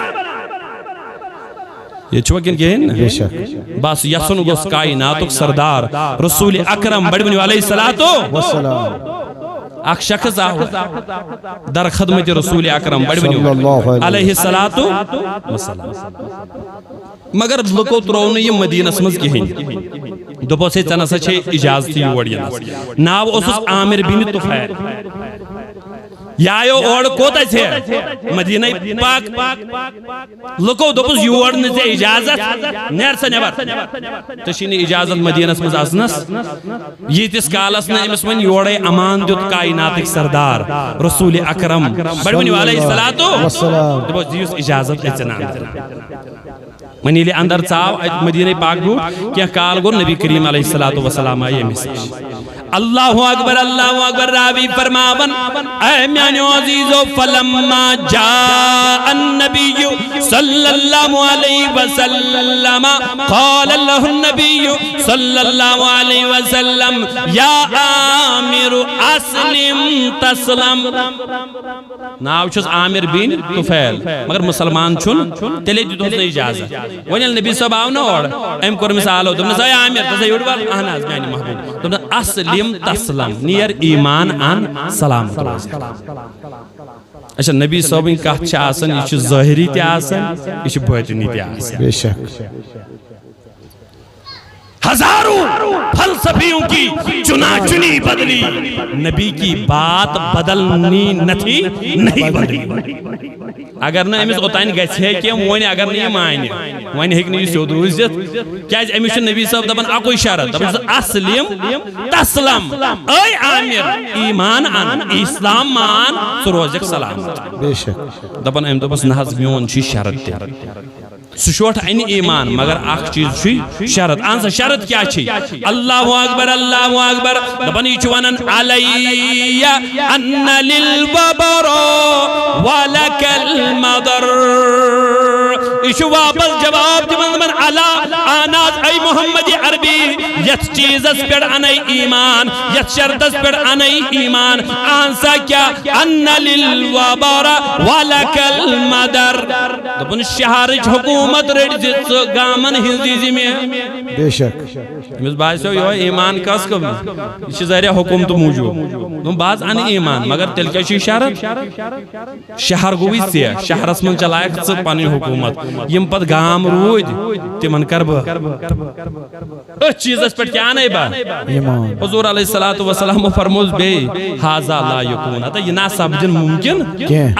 یہ چھوا کن کہین بے شک بس یسن گوس کائناتک سردار رسول اکرم بڑی بنی علیہ السلام اک شخص آو در خدمت رسول اکرم بڑی بنی علیہ السلام مگر لکو ترون یہ مدینہ سمجھ کہین دوپو سے چنسا چھے اجازتی یوڑ ینس ناو اسس عامر بن طفیل یایو اور کوتا چھے مدینہ پاک لکو دوپس یوڑ نزے اجازت نیر سا نیبر تشینی اجازت مدینہ سمجھ آسنس یہ تس کالس نے امس من یوڑے امان دیت کائناتک سردار رسول اکرم بڑھونی علیہ السلام دوپس دیوس اجازت اچنان منیلی اندر چاو مدینہ پاک بو کیا کال گو نبی کریم علیہ السلام آئیے مسیح اللہ اکبر راوی فرماون اے میانیو عزیزو فلما جاء النبی صلی اللہ علیہ وسلم قال اللہ النبی صلی اللہ علیہ وسلم یا عامر اسلم تسلم ناو چھس عامر بن طفیل مگر مسلمان چھن تیلے دیتو اس نے اجازت ونیل نبی صاحب آو نا اور ایم کور مثالو تم نے سا عامر تسا یوڑ بال احناز میانی محبوب تم نے اسلم تسلم نیر ایمان ان سلامت روز اچھا نبی صاحب ان کہت چھا آسن یہ چھو ظاہری تی آسن یہ چھو باطنی تی آسن بے شک ہزاروں فلسفیوں کی چنا چنی بدلی نبی کی بات بدلنی نتھی نہیں بدلی اگر نہ امس اوتان گژھے کہ وۄنۍ اگر نہ مانہِ وۄنۍ ہیٚکہِ نہٕ یہِ سیوٚد روٗزِتھ کیازِ أمِس چھُ نبی صٲب دپان اکوے شرط دپان اسلم تسلم اے عامر ایمان ان اسلام مان ژٕ روزکھ سلامت بے شک دپان أمۍ دوٚپُس نہ حظ میون چھُ شرط تہِ سُہ چھوٹ انہِ ایمان مگر اکھ چیٖز چھُے شرط اہن سا شرط کیٛاہ چھے اللہ اکبر دپان یہِ چھُ ونان علیہ ان للببر ولک المدر یہ چھُ واپس جواب دِوان دپان علا آناز اے محمد عربی یتھ چیزس پٮ۪ٹھ انے ایمان یتھ شرطس پٮ۪ٹھ انے ایمان اہن سا کیٛاہ ان للببر ولک المدر دپان شہرٕچ حکومت رٹ زِ گامن ہنزی زمین بے شک امس باسیو یہ ایمان کس کم یہ ذریعہ حکومت موجود بعض ان ایمان مگر تیل کیا چھ شرط شہر گوی ژے شہرس من چلائک ژٕ پنٕنۍ حکومت یم پت گام روٗدۍ تمن کر بہٕ أتھۍ چیٖزس پٮ۪ٹھ کیٛاہ انے بہٕ حضور علیہ الصلوۃ والسلام فرموس بیٚیہِ ہاذا لا یکون یہ نہ سپدن ممکن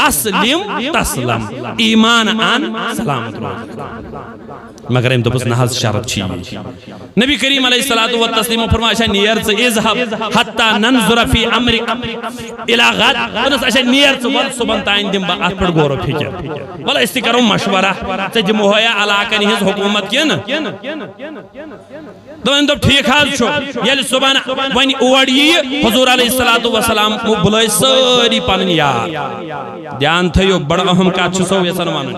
اسلم تسلم ایمان ان سلامت روز مگر ام دوپس نہ حظ شرط چھی نبی کریم علیہ الصلوۃ والتسلیم فرمایا نیر ژٕ اذهب حتى ننظر في امرك الى غد ونس اچھا نیر ژٕ ول صبحن تان دم بہ ات پٮ۪ٹھ غور و فکر ول أسۍ تہِ کرو مشورہ ژٕ دمو یا علاقن ہنز حکومت کن دپان دوٚپ ٹھیک حظ چھُ ییٚلہِ صبحن وۄنۍ اور یی حضور علیہ الصلوۃ والسلام بُلٲے سٲری پنٕنۍ یار دھیان تھٲیِو بڑٕ اہم کتھ چھُ سو یژھان ونُن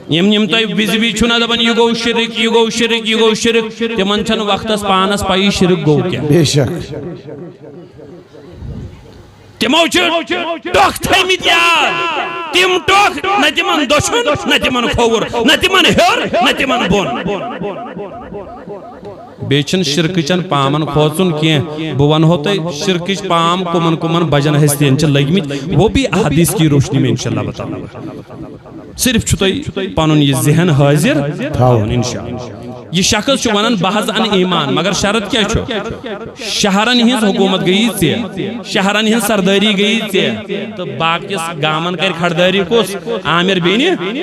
یم تۄہہِ وِزِ وِزِ چھُ نہ دپان یہِ گوٚو شرک یہ گوٚو شرک یہ گوٚو شرک تمن چھنہٕ وقتس پانس پایی شرک گوٚو کیٛاہ بے شک تمو ٹۄکھ تھٲیمٕتۍ یاد تم ٹۄکھ نہ تمن دۄچھُن نہ تمن کھووُر نہ تمن ہیوٚر نہ تمن بۄن بیٚیہِ چھُنہٕ شرکٕچن پامن کھوژُن کینٛہہ بہٕ ونہو تۄہہِ شرکٕچ پام کمن کمن بجن ہستین چھِ لٔگمٕتۍ وہ بھی احادیث کی روشنی میں انشاءاللہ بتاؤں صرف چھُ تۄہہِ پنُن یہِ ذہن حٲضِر تھاوُن انشاءاللہ یہ شخص چھُ ونان بہ حظ ان ایمان مگر شرط کیا چھُ شہرن ہنز حکومت گئی ژےٚ شہرن ہنز سرداری گئی ژےٚ تہٕ باقیس گامن کر کھڑداری کُس عامر بن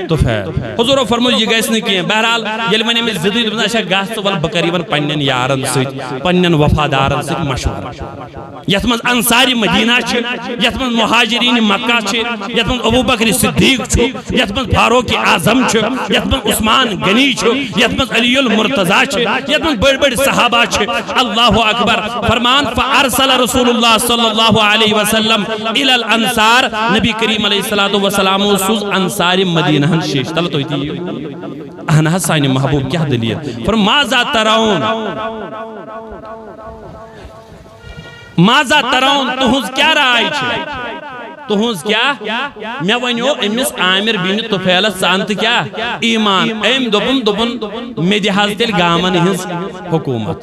طفیل حضورو فرموو یہِ گژھِ نہٕ کینٛہہ بہرحال ییٚلہِ وۄنۍ أمِس ضِدٕے دوٚپُن اچھا گژھ ژٕ ول بہٕ کرٕ یِمن پننٮ۪ن یارن سۭتۍ پننٮ۪ن وفادارن سۭتۍ مشورٕ یتھ منٛز انصارِ مدینہ چھِ یتھ منٛز مہاجرین مکہ چھِ یتھ منٛز ابوبکر صدیق چھُ یتھ منٛز فاروق اعظم چھُ یتھ منٛز عثمان غنی چھُ یتھ منٛز علی مرتضی یت من بڑ بڑ صحابہ اللہ اکبر فرمان فارسل رسول اللہ صلی اللہ علیہ وسلم الى الانصار نبی کریم علیہ الصلوۃ والسلام سوز انصار مدینہ ہن شیش تل تو تی اہن سانی محبوب کیا دلیل فرم ماذا ترون ماذا ترون تہنز کیا رائے تہنز کیا میں ونیو امس عامر بن طفیل سانت کیا ایمان ایم دوپن میں دہاز تیل گامن ہنز حکومت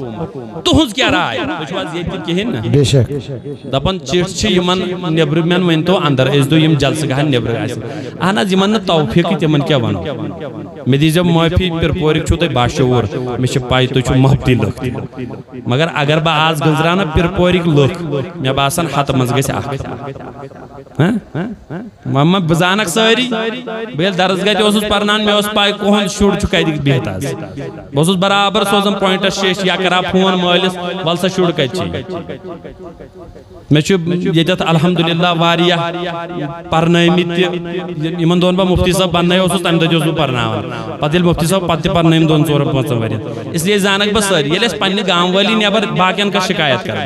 تہنز کیا رائے تجھو آز یہ تیر کہن بے شک دپن چیٹ چھ یمن نبر من ون تو اندر اس دو یم جلس گہن نبر آس اہنا یمن توفیق تمن کیا ونو میں دیجب معافی پر پورک چھو تے باشعور میں چھ پائی تو چھو محبتی لکھ مگر اگر با آز گزرانا پر پورک لکھ میں باسن حت مزگی سے آخ محمد بزانک ساری بیل درسگاہ تے اسوس پرنان میں اس پائی کوہن شوڑ چکای دیکھ بیہتاز بسوس برابر سوزن پوائنٹر شیش یا کرا فون مالس والسا شوڑ کای چی میں چھو یجت الحمدللہ واریہ پرنائمی تی ایمن دون با مفتی صاحب بننائی اسوس تیم دا جوزو پرناوان پتیل مفتی صاحب پتی پرنائیم دون سورا پونسا واریہ اس لیے زانک بس ساری یہ لیس پانی گاؤں والی نیبر باقیان کا شکایت کرا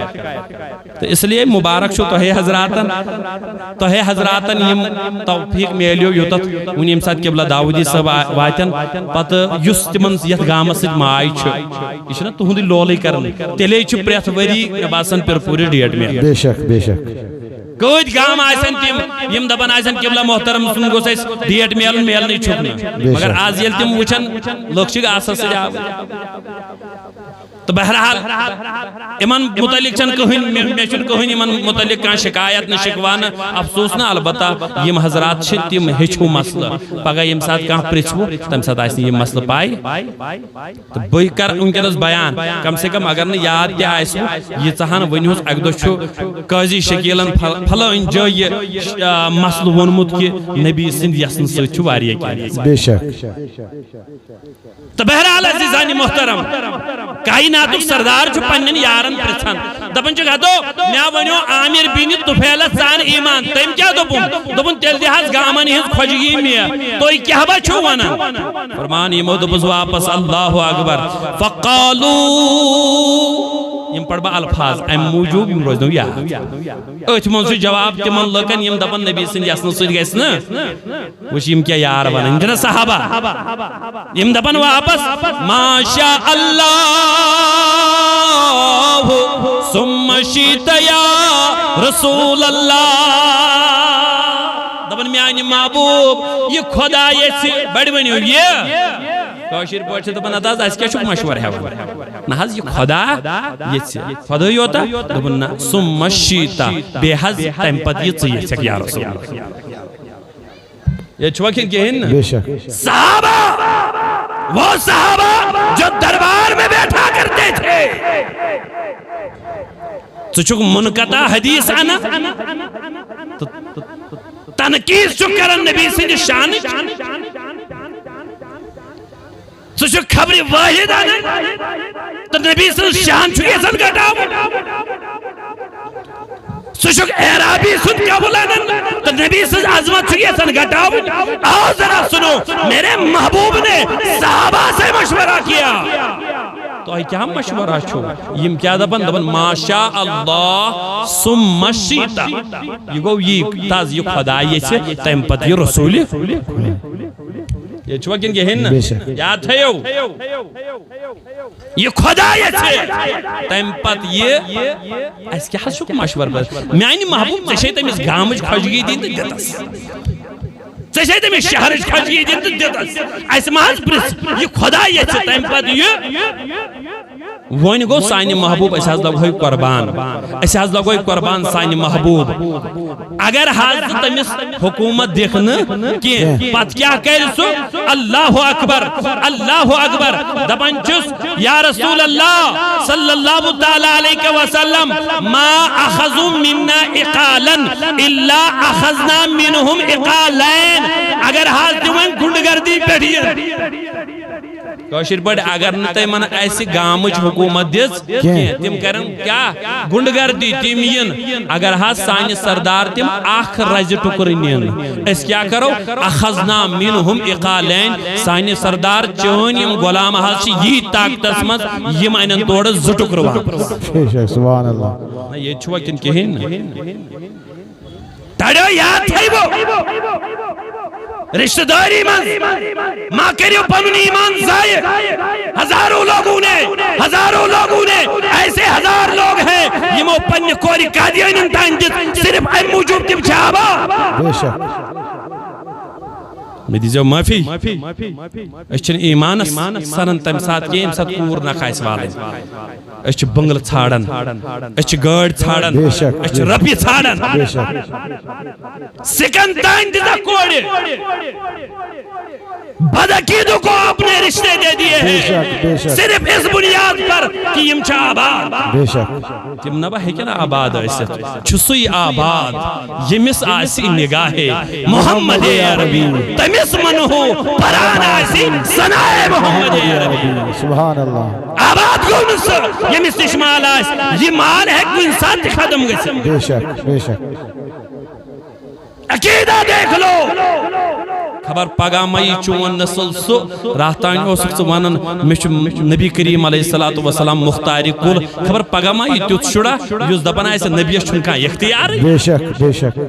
تو اس لیے مبارک شو تو ہے حضراتن یم توفیق میلیو یوتت ون یم سات قبلہ داودی صاحب واتن پت یس تمن یت گامس سۭتۍ ماے چھ یہ چھنا تہندی لولے کرن تیلے چھ پرٛٮ۪تھ ؤری مےٚ باسان پِرپوٗرِ ڈیٹ میں بے شک بے شک کۭتۍ گام آسن تم یم دپان آسن قبلہ محترم سن گوٚژھ اَسہِ ڈیٹ میلُن میلنٕے چھُکھ نہٕ مگر آز ییٚلہِ تم وٕچھن لُکھ چھِ آسس سۭتۍ آوٕرۍ تو بہرحال امن متعلق چھن میں چھن کہین امن متعلق کان شکایت نہ شکوان افسوس نہ البتہ یم حضرات چھ تم ہچو مسئلہ پگہ یم سات کان پرچھو تم سات آس یہ مسئلہ پائی تو بہ کر ونکس بیان کم سے کم اگر نہ یاد تہ آس یہ ژہان ونہوس اک دو چھ قاضی شکیلن فلان جائے یہ مسئلہ ونمت کہ نبی سند یسن سۭتۍ چھُ واریاہ کینٛہہ بے شک تو بہرحال عزیزانی محترم کائناتک سردار چھو پنن یارن پرچھان دپن چھ گھدو میا ونیو عامر بن طفیل سان ایمان تم کیا دپن تیل دہاز گامن ہز کھوجگی میا تو کیا با چھو ونان فرمان یمو دپس واپس اللہ اکبر فقالو یم پڑھ با الفاظ ام موجوب یم روزنو یا ات من سے جواب تمن لکن یم دپن نبی سن یسن سۭتۍ گژھِ نہ وچھ یم کیا یار ونان جنا صحابہ یم دپن واپس ما شاء اللہ ثم شئت یا رسول اللہ دپن میانی محبوب یہ خدا یہ بڑ ونیو یہ کاشر پٲٹھۍ دپان اداز اس کیا چھُکھ مشور ہیوان نہ حظ یہ خدا یہ خدا ہوتا دپان نہ ثم شئت بے حظ تم پت یہ ژٕ یا رسول اللہ یہ چھوا کہن بے شک صحابہ وہ صحابہ جو دربار میں بیٹھا کرتے تھے تو چھوک منقطع حدیث آنا تنقیص چھو کرن نبی سے شان تو چھوک خبری واحد آنا تو نبی سے شان چھو یہ سن گھٹاو سوشک اعرابی سن کیا بولانن تو نبی سے عظمت چھو یہ سن گھٹاو آؤ ذرا سنو میرے محبوب نے صحابہ سے مشورہ کیا تو آئی کیا مشورہ چھو یم کیا دبن ما شاء اللہ ثم شئت یہ گو یہ تاز یہ خدا یہ سے تیم پت یہ رسول یہ چھوا کن گہن یاد تھیو یہ خدا یہ سے تیم پت یہ اس کیا حس شک مشور پر میانی محبوب تشیط امیز گامج کھوجگی دین تو دیتس تشیط امیز شہرش کھوجگی دین تو دیتس ایسے محض پرس یہ خدا یہ سے تیم پت یہ وہن گو سانی محبوب اس حض لگوئی قربان اس حض لگوئی قربان سانی محبوب اگر حض تمیس حکومت دیکھنا کی پت کیا کہل سو اللہ اکبر دبن چس یا رسول اللہ صلی اللہ تعالی علیہ وسلم ما اخذوا منا اقالا الا اخذنا منهم اقالین اگر حض دیوان گھنڈگردی پہ کاشر پڑ اگر نتائی من ایسی گامج حکومت دیز تم کرن کیا گنڈ گردی تم ین اگر ہاں سانی سردار تم آخ رز ٹکر نین اس کیا کرو اخذنا منہم اقالین سانی سردار چون یم غلام ہاں چی یہ طاقتس مز یم اینن توڑ زٹکر واپس سبحان اللہ یہ چھوا کن کہین تڑیو یاد تھائی وہ رشتہ داری من ماں کریو پنن ایمان ضائع ہزاروں لوگوں نے ایسے ہزار لوگ ہیں یہ مو پنی کوری قادیان تان دت صرف ایم موجود تم چھابا بے شک میں دیزیو معافی اچھن ایمان سنن تم ساتھ یہ امسات کور نکھائیس والے اچھ بنگل ژھاڑن اچھ گاڑ ژھاڑن اچھ رپی ژھاڑن سکن تائن دیتا کوڑی بدعقیدوں کو اپنے رشتے دے دیے ہیں صرف اس بنیاد پر کہ یم چھا آباد تم نبا ہے کیا نا آباد ایسے چھسوئی آباد یمس آسی نگاہ محمد عربی تمس منہو پران آسی سنائے محمد عربی سبحان اللہ آباد کون سا یمس تشمال آس یہ مال ہے کوئی انسان ختم گئے بے شک عقیدہ دیکھ لو خبر پگہ مئی چون نسل سو راہتان اوسک ونن مش نبی کریم علیہ السلام مختاری کل خبر پگہ مئی تیت شڑا یس دپان آسہ نبی چھن کان اختیار بے شک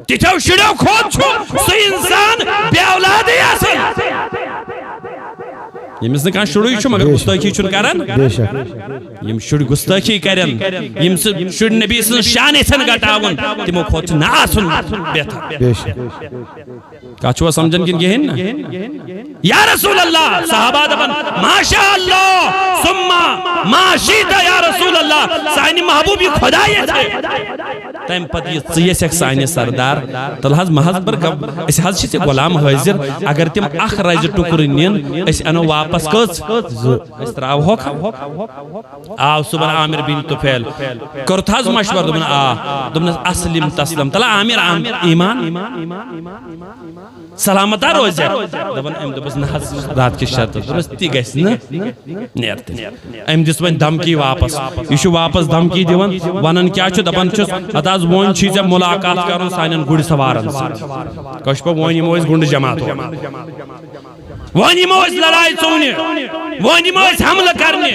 تیتھو شڑو کھوت چھو سو انسان بے اولادی آسن یمس نکان شڑوی چھو مگر گستاخی چھن کرن یم شڑ گستاخی کرن یم شڑ نبی سن شان سن گٹاون تمو کھوت نہ آسن بہتر کچھوا سمجھن کن گہن یا رسول اللہ صحابہ دپن ماشاء اللہ ثم ما شئت یا رسول اللہ سانی محبوبی خدا یہ تھے تم پتہ یہ ژیس ایک سانی سردار تل حض محض پر اس حض چھ غلام حاضر اگر تم اخ رز ٹکر نین اس انو واپس کس اس تراو ہوک آو صبح عامر بن طفیل کرت حض مشور دپن دپن اسلم تسلم تلا عامر ایمان سلامتہ روز دپن ام دپس نہ رات کی شرط دپس تی گژھِ نہٕ نیرتن ام دس ون دھمکی واپس یہ واپس دھمکی دیون ونن کیا دپان چھس اتاز ون چھ ژےٚ ملاقات کرن سانن گُرۍ سوارن کش پہ ون یمو أسۍ گُنڈٕ جماعت ون یمو أسۍ لڑائی ژونہِ ون یمو أسۍ حملہٕ کرنہِ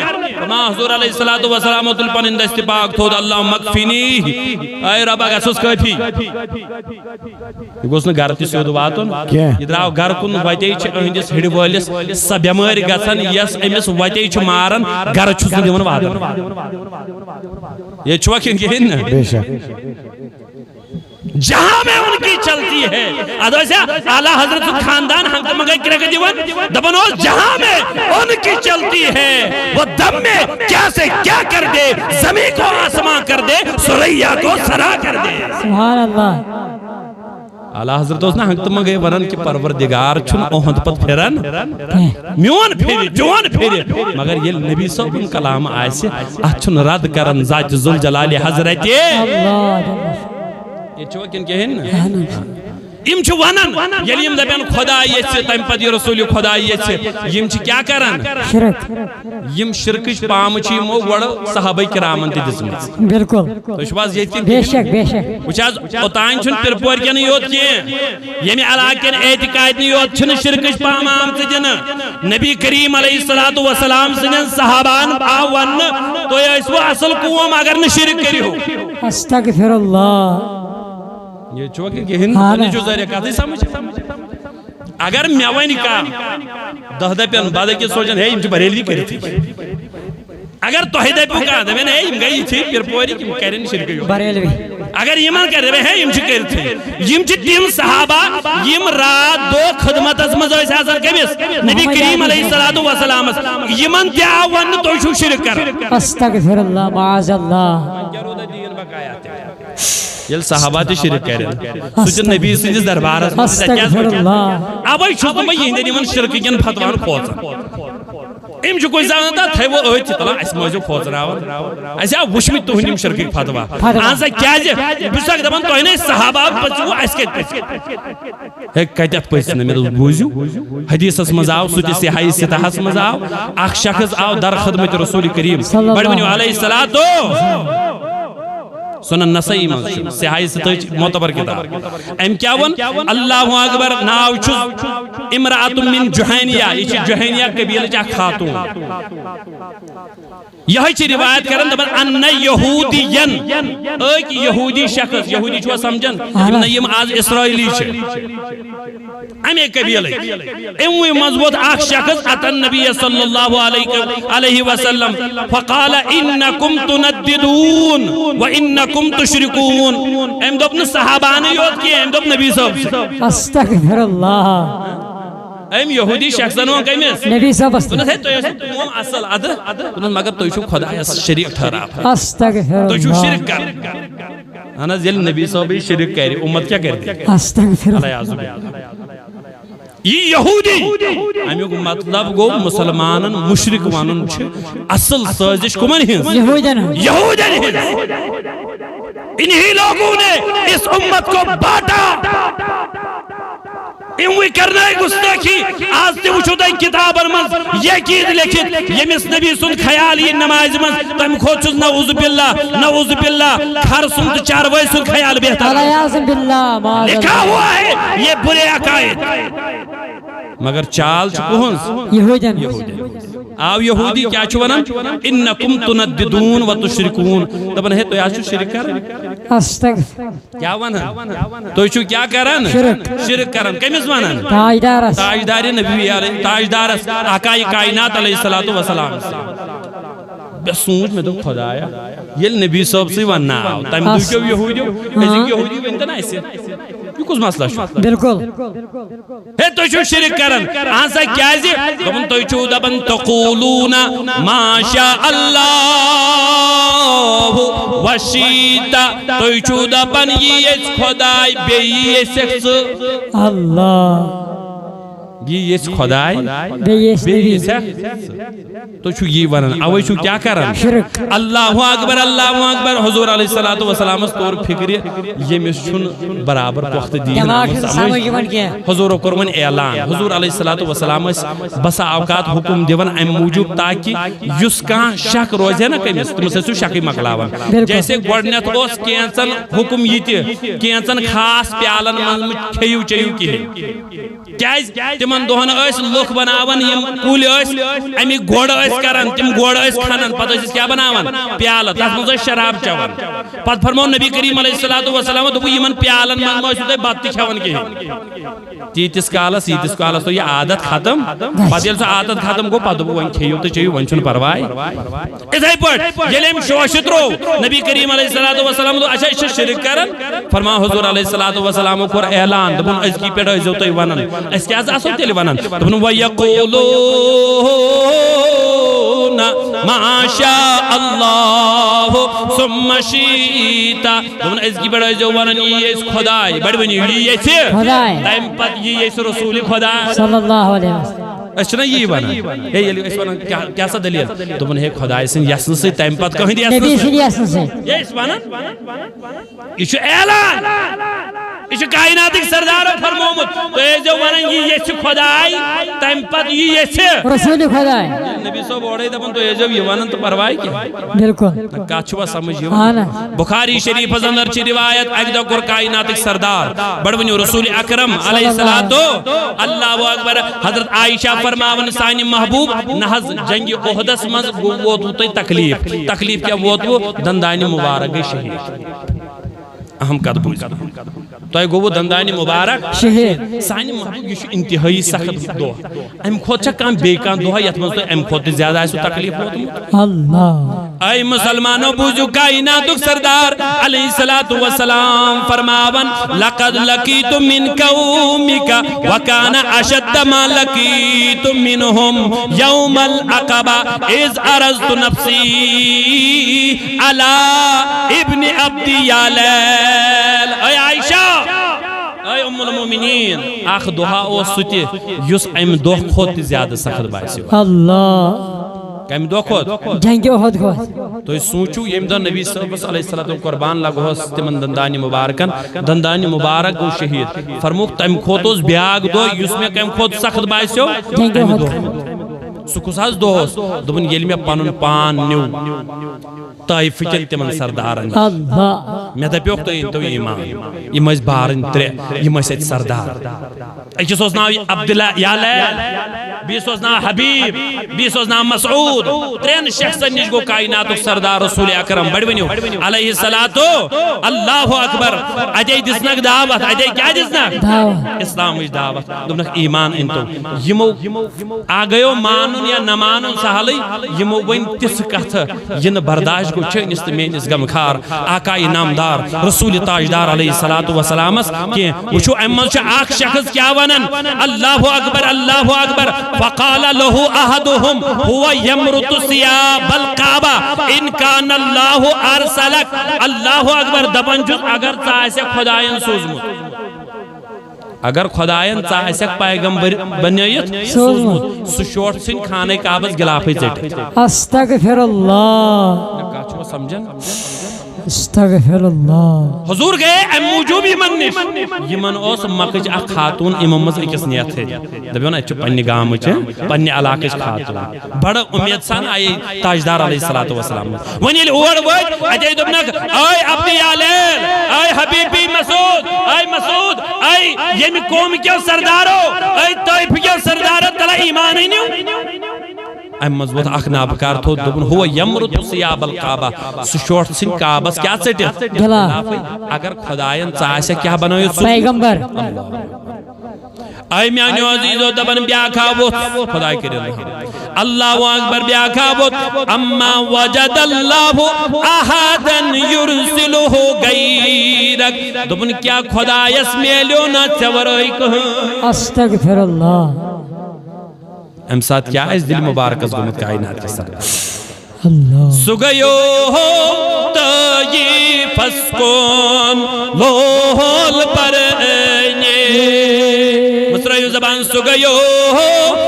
حضور علیہ السلام تل پنن دست پاک تھود اللہم اکفینی اے ربا گژھوس کٲفی یہ گوٚژھ نہٕ گرٕ تہِ سیوٚد واتُن یہ درٛاو گرٕ کُن وتے چھِ أہنٛدِس ہِڑِ وٲلِس سۄ بٮ۪مٲرۍ گژھان یۄس أمِس وتے چھُ ماران گرٕ چھُس نہٕ دِوان واتُن یہ چھُوا کِنہٕ نہٕ جہاں میں ان کی چلتی ہے اعلیٰ حضرت خاندان ہم کو مگر کرے دیوان دبنو جہاں میں ان کی چلتی ہے وہ دم میں کیا سے کیا کر دے زمین کو آسمان کر دے سریا کو سرا کر دے سبحان اللہ اعلیٰ حضرت اس نے ہنگت مگے ورن کی پروردگار چھن اوہند پت پھرن میون پھری جوان پھری مگر یہ نبی صاحب ان کلام آئے سے اچھن رد کرن ذات ذوالجلال حضرت یہ چھو کن کہن یم چھو ونن یلی یم دبین خدا یہ سے تیم پتی رسولی خدا یہ سے یم چھ کیا کرن شرک یم شرکش پام چھ یمو وڑ صحابہ کرامن تی دسمت بالکل تو شواز یہ کن بے شک وچاز اوتان چھن پرپور کن یوت کی یمی علاقین اعتقاد یوت چھن شرکش پام آم تی جن نبی کریم علیہ السلام سنن صحابان آون تو یہ اس وہ اصل قوم اگر نہ شرک کری ہو استغفر اللہ یہ چوکے کہ ہندوانی جو ذریعہ کہتے سمجھ اگر میوانی کا دہدہ پیان بادہ کی سوچن ہے یم چو بریلوی کری تھی اگر توحیدہ پیان کہا دے میں یم گئی تھی پھر پوری کم کرن شرکی ہو بریلوی اگر یمان کر دے ہے یم چو کری تھی یم چو تیم صحابہ یم رات دو خدمت از مزوی سازر کمیس نبی کریم علیہ السلام یمان تیاوان تو شو شرک کر استغفر اللہ معاذ اللہ یل صحابہ تی شرک کرن سوچن نبی سنجس دربار استغفر اللہ اب ای چھوکو میں یہ اندر یمن شرکی کن فتوان پوچا ام جو کوئی زانتا تھے وہ اویت تلا اس موضوع کھوزراون ایسا وشمی تہنیم شرکی فتوا آنسا کیا جے بساک دبان تو اینے صحابہ پچھو اس کے ایک کہتیت پیسنے میں بوزیو حدیث اس مزاو سوچی سیحائی ستاہ اس مزاو اخ شخص آو در خدمت رسول کریم بڑھونیو علیہ السلام سنن نسائی مزشو سیحائی ستاج معتبر کتاب ام کیا ون اللہ اکبر ناو چھز امرأت من جوہینیہ یہ جوہینیہ قبیل جا خاتون یہی چی روایت کرن دبن ان یہودین ایک یہودی شخص یہودی چھوا سمجھن ام نیم آز اسرائیلی چھے ام ایک قبیل اموی مضبوط آخ شخص اتن نبی صلی اللہ علیہ وسلم فقال انکم تنددون و انکم تشرکون ام دوبن صحابانی یود کی ام دوب نبی صاحب استغفر اللہ ام یہودی شخصن ہوں کمیس نبی صاحب انہوں تو یہ تمام اصل انہوں مگر تو یہ خدا شریک ٹھہرا استغفر تو یہ اللہ شرک کر انا ذل نبی صاحب شرک کہہ رہی امت کیا کہہ رہی استغفر اللہ یعظم یہ یہودی امیوک مطلب گو مسلمانن مشرک وانن چھ اصل سازش کمن ہنس یہودن ہنس انہی لوگوں نے اس امت کو باٹا اموی کرنا ہے گستاخی آج تے وچھو دیں کتاب ارمز یہ قید لکھت یمس نبی سن خیال یہ نماز مز تم کھوچز نعوذ باللہ کھر سن تو چاروائی سن خیال بہتر علیہ باللہ لکھا ہوا ہے یہ برے عقائد مگر چال چکوہنس یہودن آو یہودی کیا چھوانا انکم تنددون و تشرکون تبن ہے تو یا چھو شرک کرن استغفر کیا وانا تو چھو کیا کرن شرک کرن کمیز وانا تاجدار نبی علیہ تاجدار آقای کائنات علیہ السلام بس سوچ میں تو خدا آیا یہ نبی صاحب سے وانا آو تایم دو کیوں یہودیو ایسی یہودیو بنتا نا ایسے یہ کچھ مسئلہ شو بالکل ہے تو چھو شرک کرن آنسا کیا زی دبن تو چھو دبن تقولون ما شاء اللہ وشیدہ تو چھو دبن یہ خدای بے یہ سکس اللہ یہ خدای بے یہ سکس تو چھو یہ ورن اوہ چھو کیا کرن شرک اللہ اکبر حضور علیہ السلام طور فکر یہ میں چھن برابر پخت دین حضور کرون اعلان حضور علیہ السلام بسا اوقات حکم دیون ام موجود تاکہ یس کان شک روزے نا کمیس تم سے شکی مکلاون جیسے گوڑنیت اس کینسن حکم یہ کینسن خاص پیالن من کھیو چیو کی کیاز تمن دہن اس لوک بناون یم کول اس امی گوڑ اس کرن تم گوڑ اس کھنن پتہ اس کیا بناون پیالہ تس مز شراب چون پت فرمو نبی کریم علیہ الصلوۃ والسلام تو یمن پیالن من مس تے بت کھون کی تیتس کالس تو یہ عادت ختم پتہ یل سو عادت ختم گو پتہ ون کھیو تو چیو ون چھن پرواے اِتھے پٹ یلیم شوشت رو نبی کریم علیہ الصلوۃ والسلام تو اچھا شرک کرن فرما حضور علیہ الصلوۃ والسلام کو اعلان دبن اس کی پیڑ ازو تو ونن اس کیا اسو تیل ونن دبن ویقولون ما شاء اللہ ثم شیتا دبن اس کی پیڑ ازو ونن یہ خدای بڑ بنی یہ خدای تائم پت یہ رسول خدا صلی اللہ علیہ وسلم اچھنا یہ بنا ہے یہ اس بنا کیا سا دلیل تو من ہے خدای سن یسن سے ٹائم پت کہیں دی نبی سن یسن سے یہ اس بنا یہ اعلان یہ کائنات کے سردار فرمومت تو یہ جو بنا یہ خدای ٹائم پت یہ رسول خدای نبی صاحب اوڑے دبن تو یہ جو یہ بنا تو پرواہ کیا بالکل کا چھوا سمجھ یہ بخاری شریف اندر چھ روایت اگدا کر کائنات کے سردار بڑونی رسول اکرم علیہ الصلوۃ اللہ اکبر حضرت عائشہ فرماون سانی محبوب نحز جنگ احدس مز ووتو تو تکلیف کیا ووتو دندانی مبارک شہید اہم قد بوز تو گو دندانی مبارک شہید سانی محبوب یہ انتہائی سخت دو ام کھوت چھ کان بے کان دو یت مز تو ام کھوت زیادہ ہے تکلیف ووتو اللہ اے مسلمانوں بوزو کائنات سردار علیہ الصلوۃ والسلام فرماون لقد لقیت من قومک وکان اشد ما لقیت منهم یوم العقبہ اذ عرضت نفسی علی ابن عبد یالیل اے عائشہ اے ام المؤمنین اخ دعا او ستی یس ام دو کھوت زیادہ سخت باسی اللہ کم دو کھوت جنگ احد کھوت تو سوچو یم دو نبی صلی اللہ علیہ وسلم قربان لگو تمن دندان مبارکن دندان مبارک گو شہید فرموک تم کھوتوس بیاگ دو یس میں کم کھوت سخت باسیو جنگ احد سہ کس حض دہس دپن یل میں پن پان نیو طائف کن تمن سردارن اللہ مے دپیوک تو انتو ایمان یم اس بارن ترے یم اس سردار اکس اس ناو عبداللہ یالیل بیس اس ناو حبیب بیس اس ناو مسعود ترین شخصن نش گو کائنات سردار رسول اکرم بڑ ونیو علیہ الصلوۃ اللہ اکبر اجے دسنک دعوت اجے کیا دسنک دعوت اسلام وچ دعوت دپنک ایمان انتو یمو آگیو مانن یا نمانن سہلی یمو ون تس کتھ ین برداشت گو چنس تو میس غمخار آقا نامدار رسول تاجدار علیہ الصلوۃ والسلام کہ وچھو امن اخ شخص کیا ونن اللہ اکبر اللہ اکبر فقال له احدهم هو يمرط ثياب الكعبه ان كان الله ارسلك اللہ اکبر دپن چھس اگر ژے خدائن سوزمت اگر خدائن ژے پیغمبر بنیت سوزمت سہ شوٹ سن خانہ کعبس گلافے ژٹ استغفر اللہ کا چھو سمجھن استغفر اللہ حضور گئے ام موجوب یمن نش یمن اس مکج اخ خاتون امامس اکس نیت ہے دپیو نا چھ پنہ گام چھ پنہ علاقہ خاتون بڑ امید سان آئی تاجدار علیہ الصلوۃ والسلام ون یل اور وٹ اجے دبنک اے عبد یالیل اے حبیبی مسعود اے مسعود اے یم قوم کے سردارو اے طائف کے سردارو تلا ایمان نیو ام مضبوط اخ نابکار تھو دبن ہو یمرط ثیاب الکعبہ سہ شوٹ سن کعبس کیا ژٹت غلاف اگر خدائن ژے کیا بنائت پیغمبر اے میانیو عزیزو دبن بیا کھاوت خدا کرے اللہ اکبر بیا کھاوت اما وجد اللہ احدن یرسلہ غیرک دبن کیا خدایس میلیو نا ژورئی کہاں استغفر اللہ ام ساتھ کیا اس دل مبارک اس گمت کائنات کے سر اللہ سگیو طیف اسکون لول پرنے مصرعی زبان سگیو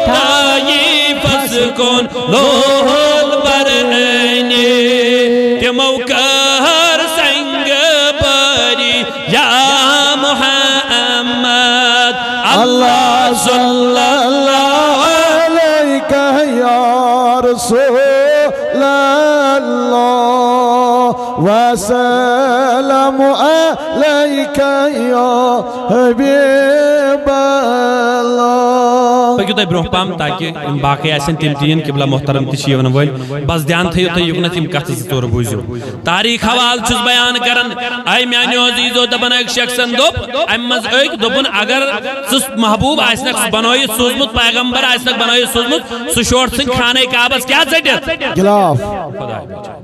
طیف اسکون لول پرنے تمو کر سنگ بری یا محمد اللہ صلی اللہ رسول اللہ وسلام علیکہ یا حبیب اللہ پکیو تای برونہ پام تاکہ باقی آسن تم تین قبلہ محترم تشی ون ول بس دھیان تھیو تو یگنہ تم کتھ زور بوزیو تاریخ حوال چھس بیان کرن اے میانیو عزیزو دبن ایک شخصن دوپ امز ایک دوپن اگر سس محبوب آسنک بنوئی سوزمت پیغمبر آسنک بنوئی سوزمت سو شورت سن کھانے کعبس کیا ژٹت گلاف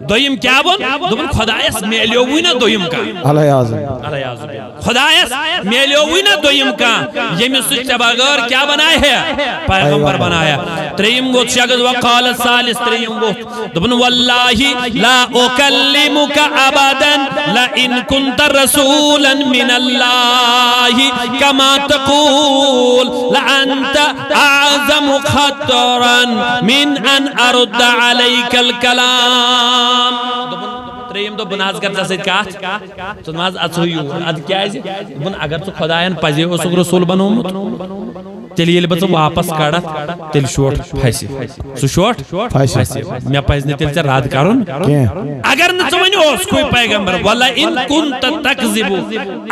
دویم کیا بون دوپن خدایس میلیو وی نا دویم کا علیہ اعظم خدایس میلیو وی نا دویم کا یمی سچ بغیر کیا بنائے ہے پیغمبر بنایا تریم گوت شخص وقال الثالث تریم گوت دبن واللہ لا اکلمک ابدا لئن کنت رسولا من اللہ کما تقول لانت اعظم خطرا من ان ارد علیک الکلام تریم دو بناز کرتا سید کات تو نماز اچھویو اد کیا ہے بن اگر تو خدایان پزی اسوک رسول بنومت تیلی یلی بچو واپس کڑت تیل شوٹ پھیسی سو شوٹ پھیسی میں پزنی تیل چا راد کرن اگر نچو منی اس کوئی پیغمبر والا ان کنت تکذبو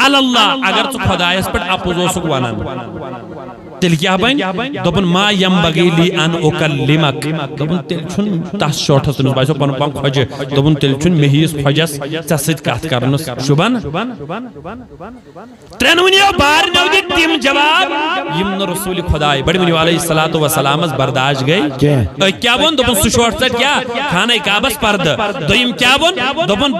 اللہ اگر تو خدایس پر اپوز اسوک ونن تیل کیا بین دوپن ما ینبغی لی ان اکلمک دوپن تیل چون تاس شوٹ ہستنس بایسو پن پان خوجے دوپن تیل چون مہیس خوجس چسید کات کرنس شبن ترنونیو بار نو دی تیم جواب یمن رسول خدای بڑی منیو علیہ الصلوۃ والسلام برداشت گئی کیا بون دوپن سو شوٹ سٹ کیا کھانہ کعبس پرد دویم کیا بون دوپن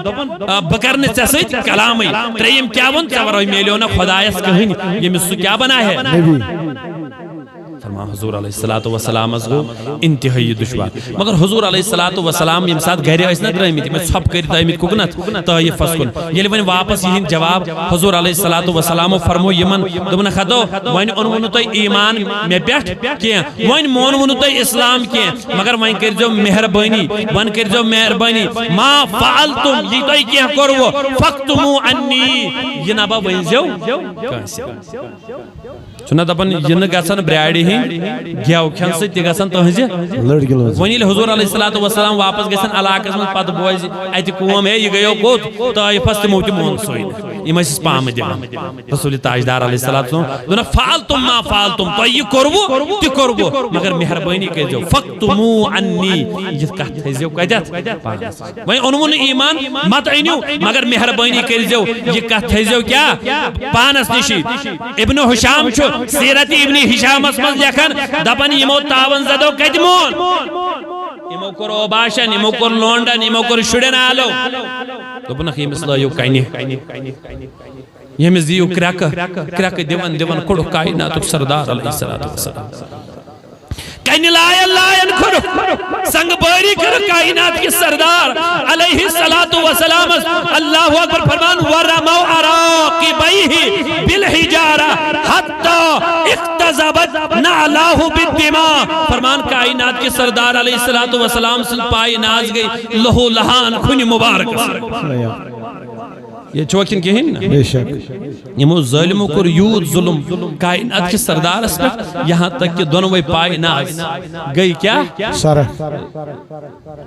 بکرن چسید کلامی تریم کیا بون چورو میلیون خدایس کہن یمس کیا بنا ہے حضور علیہ الصلوۃ والسلام گو انتہائی دشوار مگر حضور علیہ الصلوۃ والسلام یم سات گھر ٲسۍ نا درٲمٕتۍ یِم ٲسۍ ژھۄپہٕ کٔرِتھ آمٕتۍ کُکنتھ طٲیفس کُن ییٚلہِ وۄنۍ واپس یِہِنٛدۍ جواب حضور علیہ الصلوۃ والسلامو فرمو یِمن دوٚپنکھ ہتو وۄنۍ اوٚنوٕ نہٕ تۄہہِ ایمان مےٚ پٮ۪ٹھ کینٛہہ وۄنۍ مونوٕ نہٕ تۄہہِ اسلام کینٛہہ مگر وۄنۍ کٔرۍزیو مہربٲنی وۄنۍ کٔرۍزیو مہربٲنی ما فعلتم یہِ تۄہہِ کینٛہہ کوٚروٕ فاکتموٗ عنی یہِ نبا ؤنۍزیو کٲنٛسہِ چھُنا دپان یہِ نہٕ گژھن برٛارِ ہٕنٛدۍ گٮ۪و کھٮ۪ن سۭتۍ تہِ گژھن تُہٕنٛزِ وۄنۍ ییٚلہِ حضور علیہ الصلوۃ والسلام واپس گژھن علاقس منٛز پتہٕ بوزِ اتہِ کٲم ہے یہِ گٔیو کوٚت طٲیفس تِمو تہِ مون سُے یِم ٲسِس پامہٕ دِوان رسول تاجدار علیہ الصلوۃ والسلام دوٚپنکھ فعلتم ما فعلتم تۄہہِ یہِ کوٚروٕ تہِ کوٚروٕ مگر مہربٲنی کٔرۍزیو فاکتموٗ عنی یہِ کتھ تھٲیزیو کتٮ۪تھ وۄنۍ اوٚنوٕ نہٕ ایمان مت أنِو مگر مہربٲنی کٔرۍزیو یہِ کتھ تھٲیزیو کیٛاہ پانس نِشی ابن ہشام چھُ سیرت ابن ہشامس منٛز لیکھان دپان یِمو تاون زدو کتہِ مون یِمو کوٚر اوباشن یِمو کوٚر لونڈن یِمو کوٚر شُرٮ۪ن آلو دوٚپنکھ ییٚمِس لٲیِو کنہِ ییٚمِس دِیِو کرٛٮ۪کہٕ دِوان دِوان کوٚڑُکھ کایناتُک سردار علیہ الصلوۃ والسلام کنہِ لایَن لایَن کوٚرُکھ سنگ بٲری کٔرٕکھ کاینات کِس سردار علیہ الصلوۃ والسلام اللہ اکبر فرمان ورموا عراقبیہ بالحجارہ حتی اختضبت نعلہ بالدماء فرمان کائنات کے سردار علیہ الصلوۃ والسلام سن پائے ناز گئی لہو لہان کھنی مبارک یہ چوکن کہیں نا بے شک یمو ظالموں کو یوت ظلم کائنات کے سردار اس پر یہاں تک کہ دونوں پائے ناز گئی کیا سرح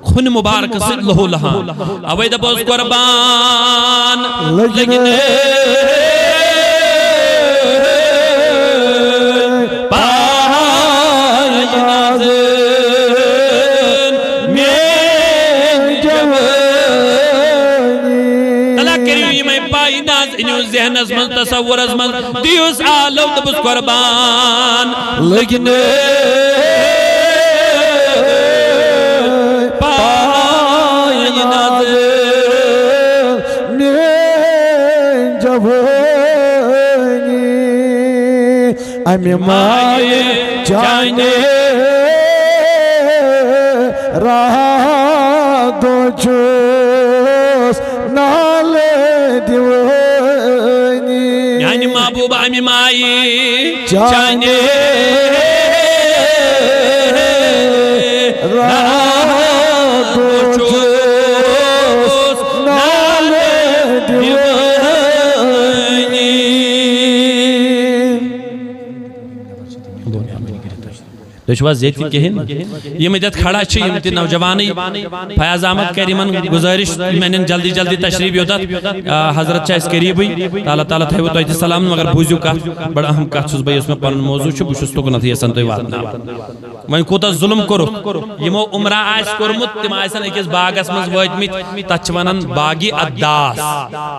خون مبارک سے لہو لہان اوید بوز قربان لگنے پائے ناز ذہن ازمن تصور ازمن دیوس آلو دبس قربان لگنے پائے ناز میں جوانی امی مائے جانے رہا دو چوس نالے دیوانی یعنی محبوب امی مائی جانے راہ دو چوس نالے دیوانی دوشواز زیتی کہیں یہ مدد کھڑا چھے یہ مدد نوجوانی فیاض آمد کریمن گزارش میں نے جلدی جلدی تشریف یودت حضرت چاہیس قریب ہوئی تعالیٰ تھیو تو ایتی سلام مگر بوزیو کا بڑا اہم کات سوز بھئی اس میں پرن موضوع چھو بوشس تو کنت یہ سنتوی واتنا وہیں کوتا ظلم کرو یمو عمرہ آئیس کرمت تم آئیسان ایک اس باغ اس مز وائدمیت تچوانن باغی اداس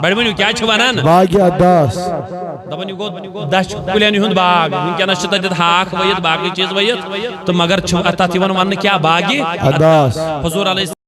بڑی منیو کیا چھوانن باغی اداس دبنیو گو دش کلینی ہند باغ کیا نشتا جد ہاک وید باقی چیز وید تو مگر اتاتیون ون کیا باغی اداس حضور علیہ